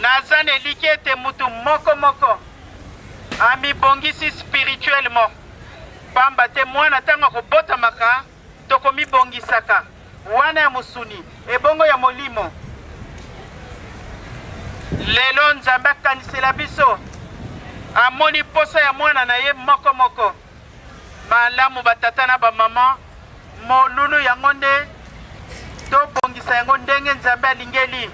naza na elike ete mutu moko amibongisi spirituellement pamba te mwana ntango akobotamaka tokomibongisaka wana ya mosuni ebongo ya molimo. Lelo nzambe akanisela biso amoni posa ya mwana na ye moko malamu batata na bamama molulu yango nde tobongisa yango ndenge nzambe alingeli.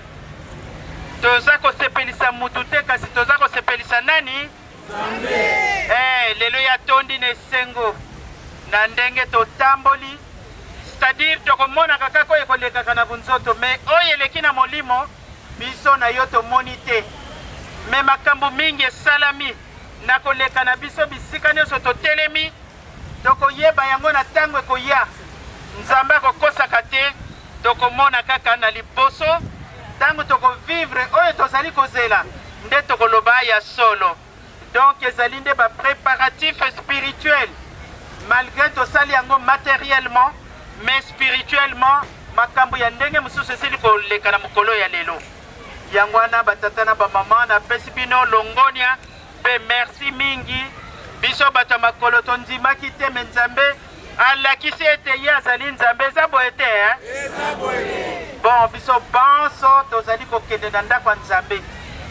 Toza kosepelisa mutu te kasi toza kosepelisa nani? Lelo ya tondi na esengo na ndenge totamboli, c'est-à-dire tokomonaka kaka oyo ekolekaka na bunzoto me oyo eleki na molimo biso na yo tomoni te. Me makambo mingi esalami na koleka na biso bisika nyonso totelemi tokoyeba yango na ntango ekoya nzambe akokosaka te tokomona kaka na liboso ntango tokovivre oyo tozali kozela nde tokoloba ya solo. Donc ezali nde bapréparatif spirituel malgré tosali yango matériellement mais spirituellement makambo ya ndenge mosusu esili koleka na mokolo ya lelo. Yango wana batata na bamama napesi bino longonia pe merci mingi biso bato ya makolo tondimaki te me nzambe alakisi ete ye azali nzambe. Eza boye te bon biso banso tozali kokende na ndako ya nzambe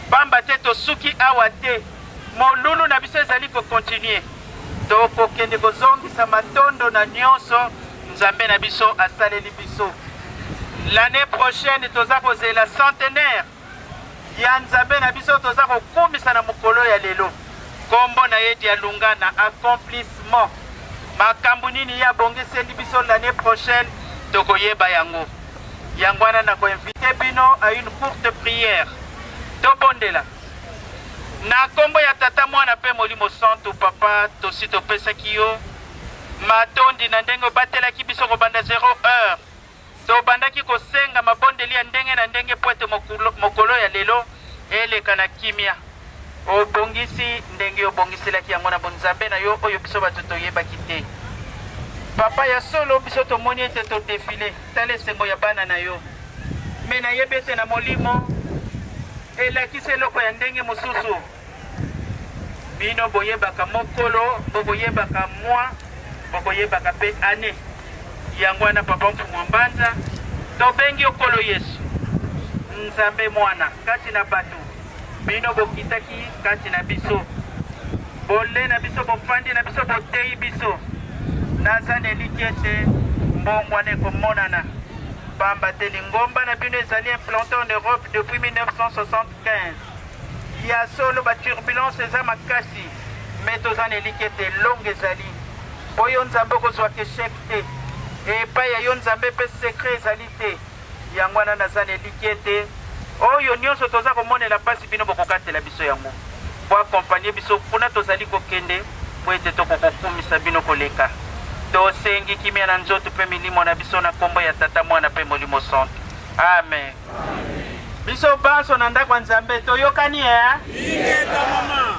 pamba te tosuki awa te molulu na biso ezali kokontinue tokokende kozongisa matondo na nyonso nzambe na biso asaleli biso. L'année prochaine toza kozela centenaire ya nzambe na biso toza kokumisa na mokolo ya lelo kombo na ye Dialunga na accomplissement makambo nini ya bongeseli biso l'année prochaine tokoyeba yango. Yango wana na koinvite bino à une courte prière tobondela na kombo ya tata mwana pe molimo santo papa tosi topesaki yo matondi na ndenge obatelaki biso kobanda 0 heure tobandaki kosenga mabondeli ya ndenge na ndenge po ete mokolo ya lelo eleka na kimia obongisi ndenge obongiselaki yango na bonzambe na yo oyo biso bato toyebaki te. Papa ya solo biso tomoni ete todefile tala esengo ya bana na yo me nayebi ete na molimo elakisi eloko ya ndenge mosusu bino boyebaka mokolo bokoyebaka mwa bokoyebaka pe ane. Yango wana papa mfumu mbanza tobengi okolo Yesu nzambe mwana kati na bato bino bokitaki kati na biso bole na biso bofandi na biso botei biso naza na eliki ete mbongwana ekomonana pamba te lingomba na bino ezali implanté en Europe depuis 1975 ya solo baturbulence eza makasi me toza na eliki ete longe ezali oyo nzambe okozwaka eshek te epai ya yo nzambe mpe sekret ezali te. Yango wana naza na eliki ete oyo nyonso toza komonela mpasi bino bokokatela biso yango boakompanie biso kuna tozali kokende po ete tokokokumisa bino koleka. Tosengi kimia na nzoto mpe milimo na biso na kombo ya tata mwana mpe molimo santo amen. Biso banso na ndako ya nzambe toyokani ingeta mama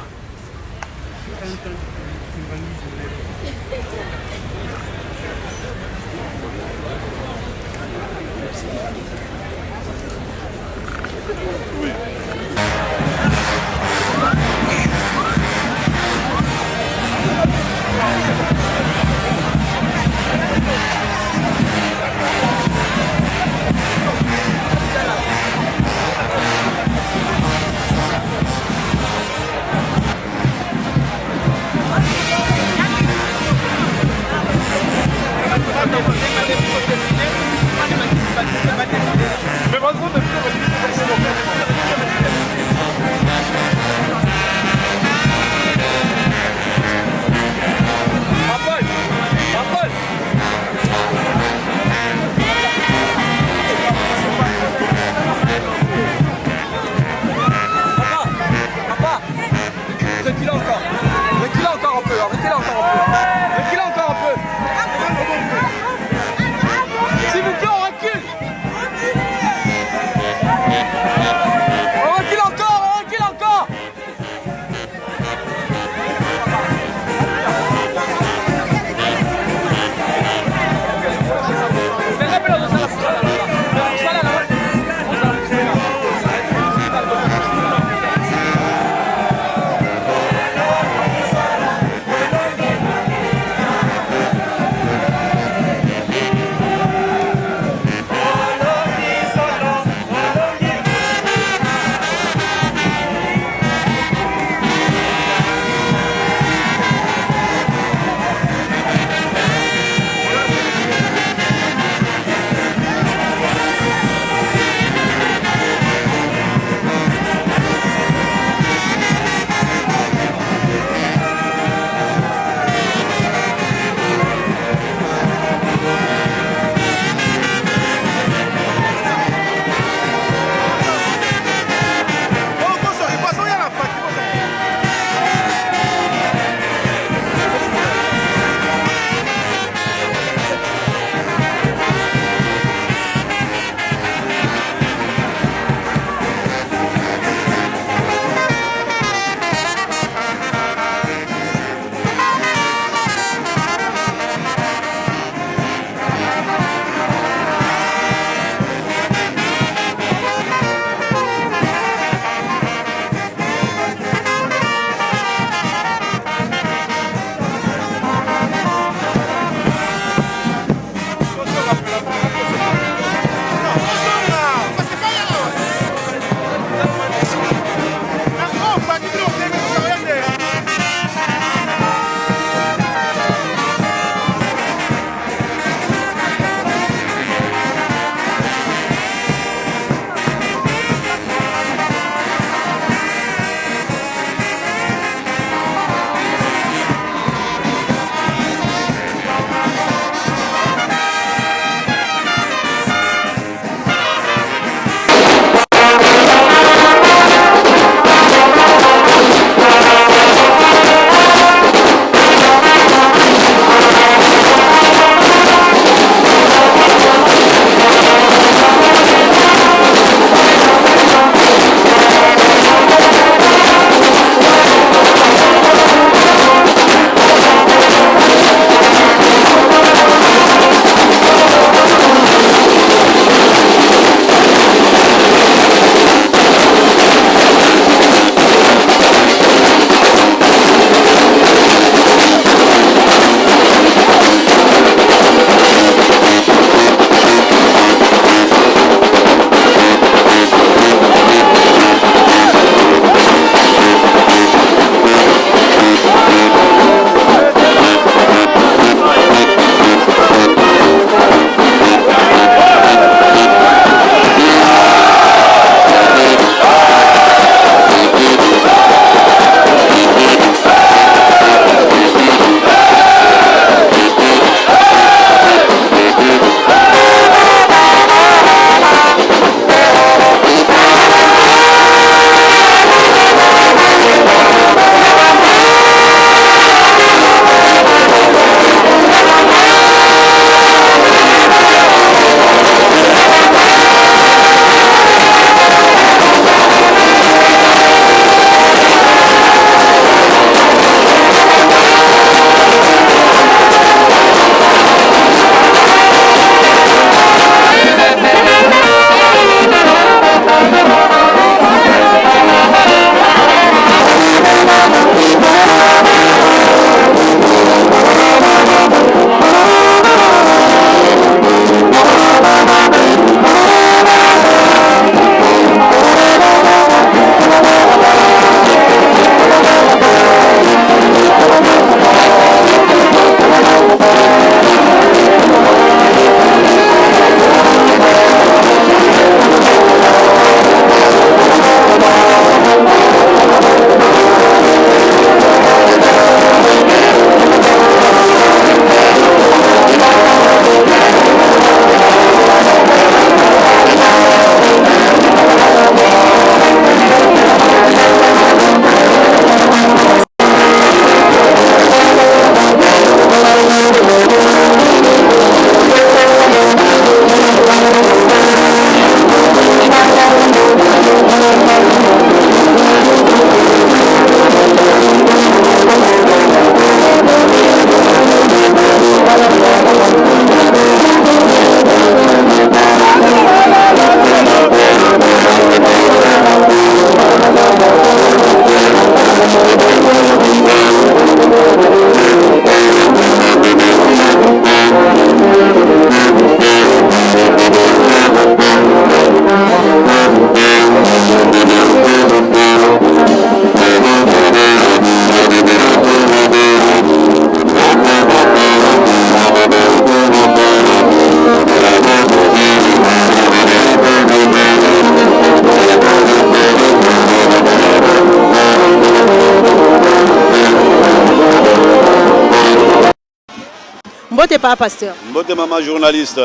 Mbote papa pasteur. Mbote maman journaliste.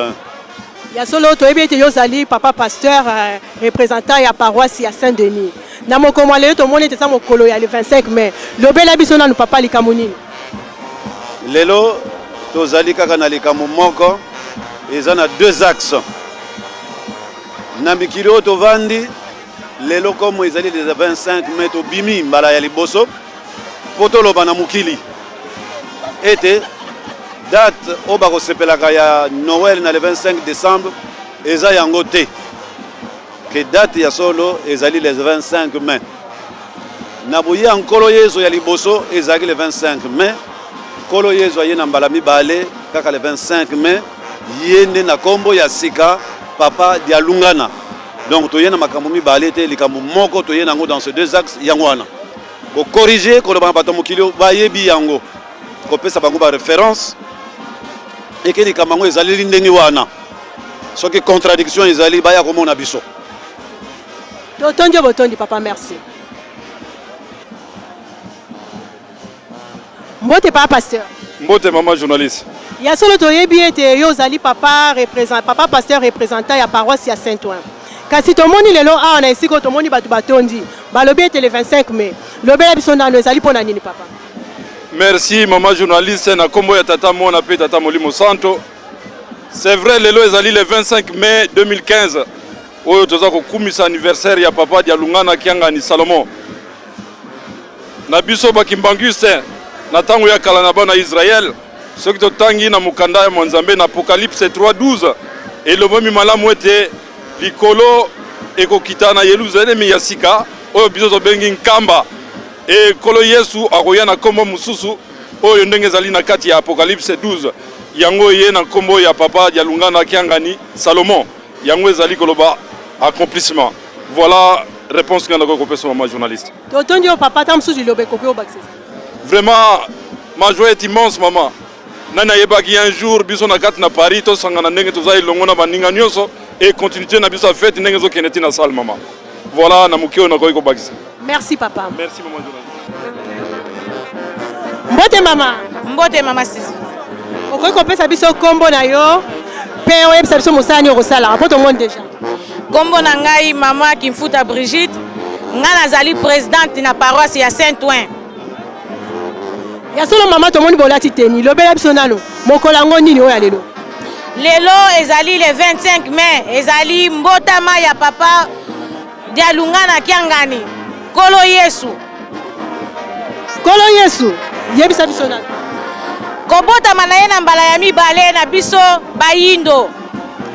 Ya solo to ebi te yozali papa pasteur représentant ya paroisse ya Saint-Denis. Na mokolo lelo to moni te sa mokolo ya le 25 mai. Lobela biso na papa likamuni. Lelo tozali kaka na likambo moko eza na deux axes. Na mikili oyo tovandi lelo komo ezali le 25 mai tobimi mbala ya liboso po toloba na mokili ete date oyo bakosepelaka ya Noël na le 25 décembre eza yango te ke date ya solo ezali le 25 mai na boye ya nkolo yezu ya liboso ezali le 25 mai nkolo yezu aye na mbala mibale kaka le 25 mai ye nde na kombo ya sika papa dialungana donc toye na makambo mibale te likambo moko toye nango dans ces deux axes yango wana kokorige koloba na bato mokili bayebi yango kopesa bango ba référence eke likambo yango ezaleli ndenge wana soki contradiction ezali baya komona biso totondi botondi papa merci. Mbote papa pasteur. Mbote maman journaliste. Ya solo toyebi ete yozali papa pasteur représentant ya paroisse ya Saint-Ouen. Kasi tomoni lelo awa na esiko tomoni batu batondi balobi ete le 25 mai lobela biso nano ezali pona nini papa. Merci maman journaliste na kombo ya tata mona pe tata Molimo Santo. C'est vrai lelo ezali le 25 mai 2015 oyo toza kokumisa anniversaire ya papa Dialungana Kiangani Salomon. Na biso bakimbanguste na tango ya kala na bana Israël soki totangi na mukanda ya Nzambe na Apocalypse 3:12 elobomi malamu ete likolo ekokita na Yerusalemi ya sika oyo biso tobengi nkamba e kolo Yesu akoya na kombo mususu oyo ndenge ezali na kati ya Apocalypse 12 yango ye na kombo ya papa Dialungana Kiangani Salomon yango ezali koloba accomplissement. Voilà réponse que nous avons maman journaliste. Totondi o papa tam suji lobe kopi o bakse. Vraiment ma joie est immense maman. Nana yebaki un jour biso na kati na Paris to sangana ndenge tozali longo na baninga nyonso et continuer na biso fête ndenge zo keneti na salle maman. Voilà na mukio na ko bakse. Merci papa. Merci maman journaliste. Mbote mama. Mbote mama sisi. Okoki kopesa biso kombo na yo pe oyebisa biso mosala nini okosala po tomoni déjà. Kombo na ngai mama Kimfuta Brigitte nga nazali présidente na paroisse ya Saint-Ouen. Ya solo mama tomoni bolati teni lobela biso nano mokolo yango nini oyo lelo. Lelo ezali le 25 mai ezali mbotama ya papa Dialungana Kiangani Kolo Yesu. Kolo Yesu yebisa biso nano kobotama na ye na mbala ya mibale na biso bayindo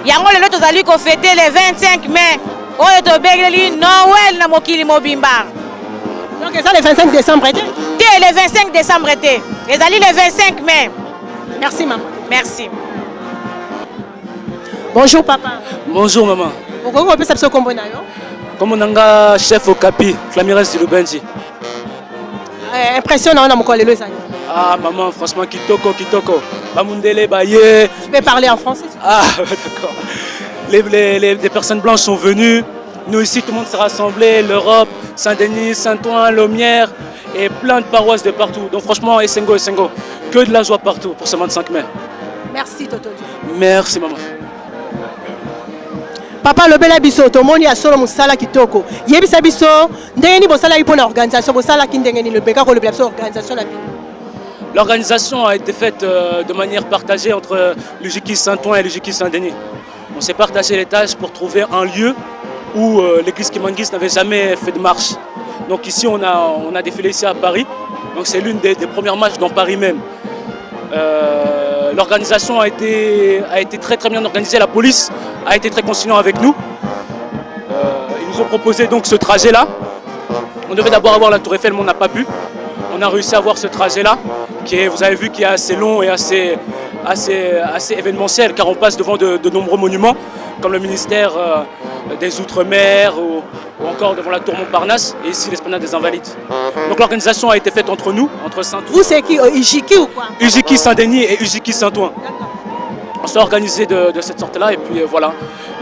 yango lelo tozali kofete le 25 mai oyo tobengeli Noël na mokili mobimba. Donc c'est le 25 décembre été? Le 25 décembre été. Ezali le 25 mai. Merci maman. Merci. Bonjour papa. Bonjour maman. Okoki kopesa biso kombo na yo? Kombo nanga chef Okapi, Flamirez du Lubenzi. Impression na mokolo lelo ezali. Ah maman, franchement kitoko kitoko. Bamundele baye. Tu peux parler en français? Ah d'accord. Les personnes blanches sont venues. Nous ici, tout le monde s'est rassemblé. L'Europe, Saint-Denis, Saint-Ouen, Lomière et plein de paroisses de partout. Donc franchement, Essengo, que de la joie partout pour ce 25 mai. Merci Toto. Merci maman. Papa lobela biso tomoni ya solo musala kitoko. Yebisa biso ndenge ni bosala ipona organisation bosala ki ndenge ni lobeka ko lobela biso organisation la vie. L'organisation a été faite de manière partagée entre l'UJK Saint-Ouen et l'UJK Saint-Denis. On s'est partagé les tâches pour trouver un lieu où l'église Kimbanguiste n'avait jamais fait de marche. Donc ici, on a défilé ici à Paris. Donc c'est l'une des premières marches dans Paris même. L'organisation a été très bien organisée. La police a été très conciliante avec nous. Ils nous ont proposé donc ce trajet-là. On devait d'abord avoir la Tour Eiffel, mais on n'a pas pu. On a réussi à avoir ce trajet-là, vous avez vu, qui est assez long et assez événementiel, car on passe devant de nombreux monuments, comme le ministère des Outre-mer ou encore devant la Tour Montparnasse et ici l'Esplanade des Invalides. Donc l'organisation a été faite entre nous, entre Saint-Ouen. Vous c'est qui, UJK ou quoi? UJK Saint-Denis et UJK Saint-Ouen. On s'est organisé de cette sorte-là et puis voilà,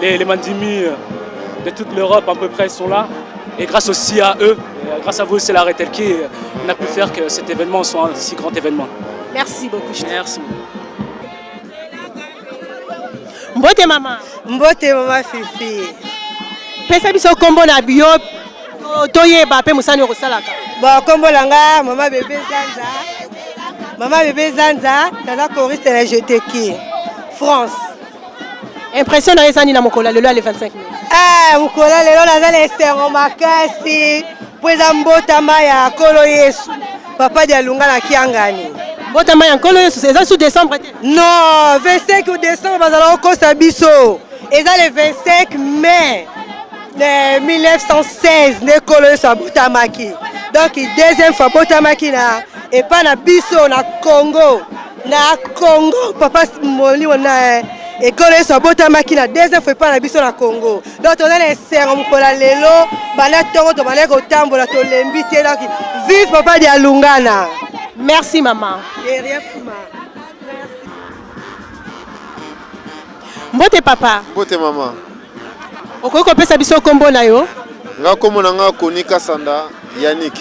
les mandimi de toute l'Europe à peu près sont là. Et grâce aussi à eux, grâce à vous, c'est la Retelki, on a pu faire que cet événement soit un si grand événement. Merci beaucoup. Merci. Mbote mama. Mbote mama Fifi. Pesa biso kombo na bio toyeba pe musani okosalaka. Bon kombo langa mama bébé Zanza. Mama bébé Zanza, naza choriste na JTK. France. Impression na ezani na mokola lelo le 25 mai. Ah, mokola lelo naza le serro makasi. Pweza mbotama ya Kolo Yesu. Papa dia lunga na kiangani. Mbotama ya Kolo Yesu, c'est sous décembre. Non, 25 décembre bazala okosa biso. Eza le 25 mai. 1916 ne Kolo Yesu abotamaki. Donc deuxième fois botamaki na et pas na biso na Congo. Na Congo papa moli na et Kolo Yesu abotamaki na deuxième fois pas na biso na Congo. Donc on a les serre mokola lelo bana tongo to bana ko tambola to lembi te donc vive papa dia lungana. Merci maman. Et rien pour moi. Mbote papa. Mbote maman. Okoki kopesa biso kombo na yo? Nga kombo na nga Konika Sanda Yannick.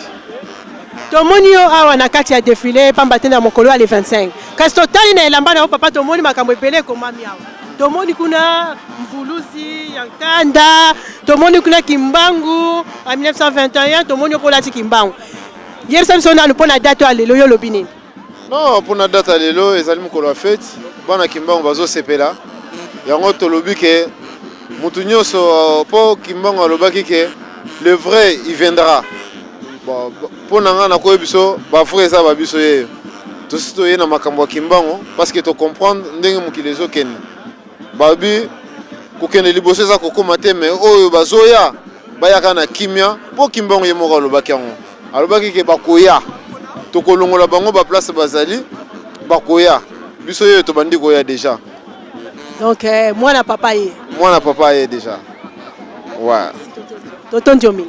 Tomoni yo awa na kati ya défilé pamba tena mokolo ya le 25. Kasi totali na elamba na yo papa tomoni makambo epele komami awa. Tomoni kuna mvulusi ya nkanda, tomoni kuna kimbangu en 1921, tomoni ko lati kimbangu. Hier biso na pona date ya lelo yo lobi nini? Non, pona date ya lelo ezali mokolo ya fête. Bana kimbangu bazo sepela. Yango tolobi ke mutu nyonso po kimbangu alobaki ke le vrai il viendra. Bon, pona nga na koyebi biso ba frère eza ba biso ye. Tosi toye na makambo ya kimbangu parce que to comprendre ndenge mokili ezokende. Babi kokende liboso eza kokoma te mais oyo bazoya bayaka na kimia po kimbangu ye moko alobaki yango. Alobaki ke bakoya tokolongola bango ba place bazali bakoya biso ye to bandi koya déjà. Donc moi na papa ye. Moi na papa ye déjà. Ouais. Tonton Diomi.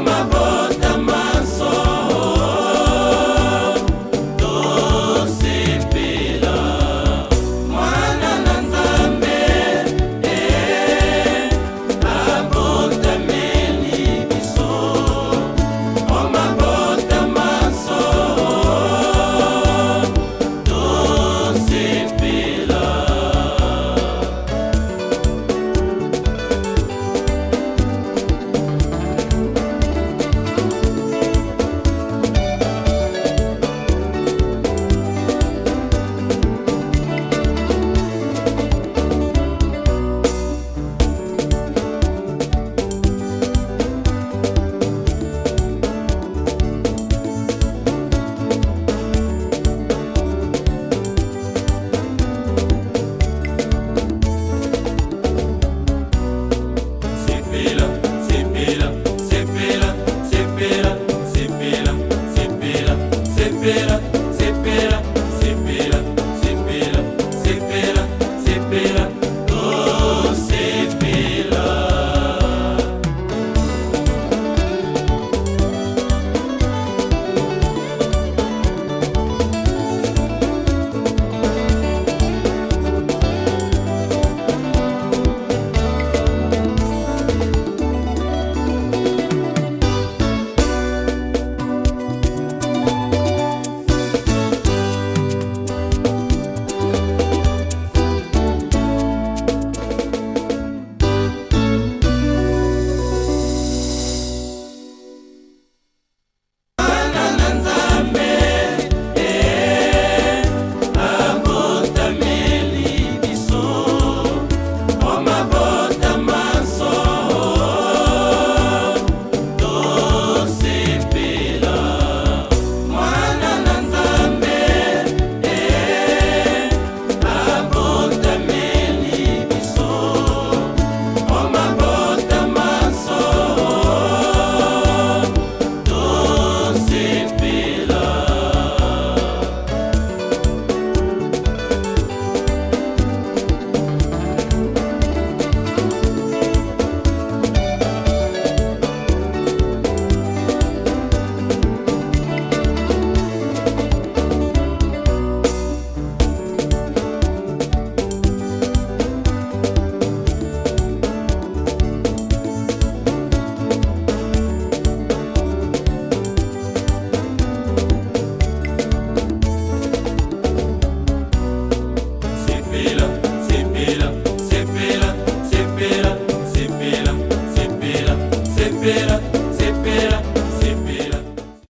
mabo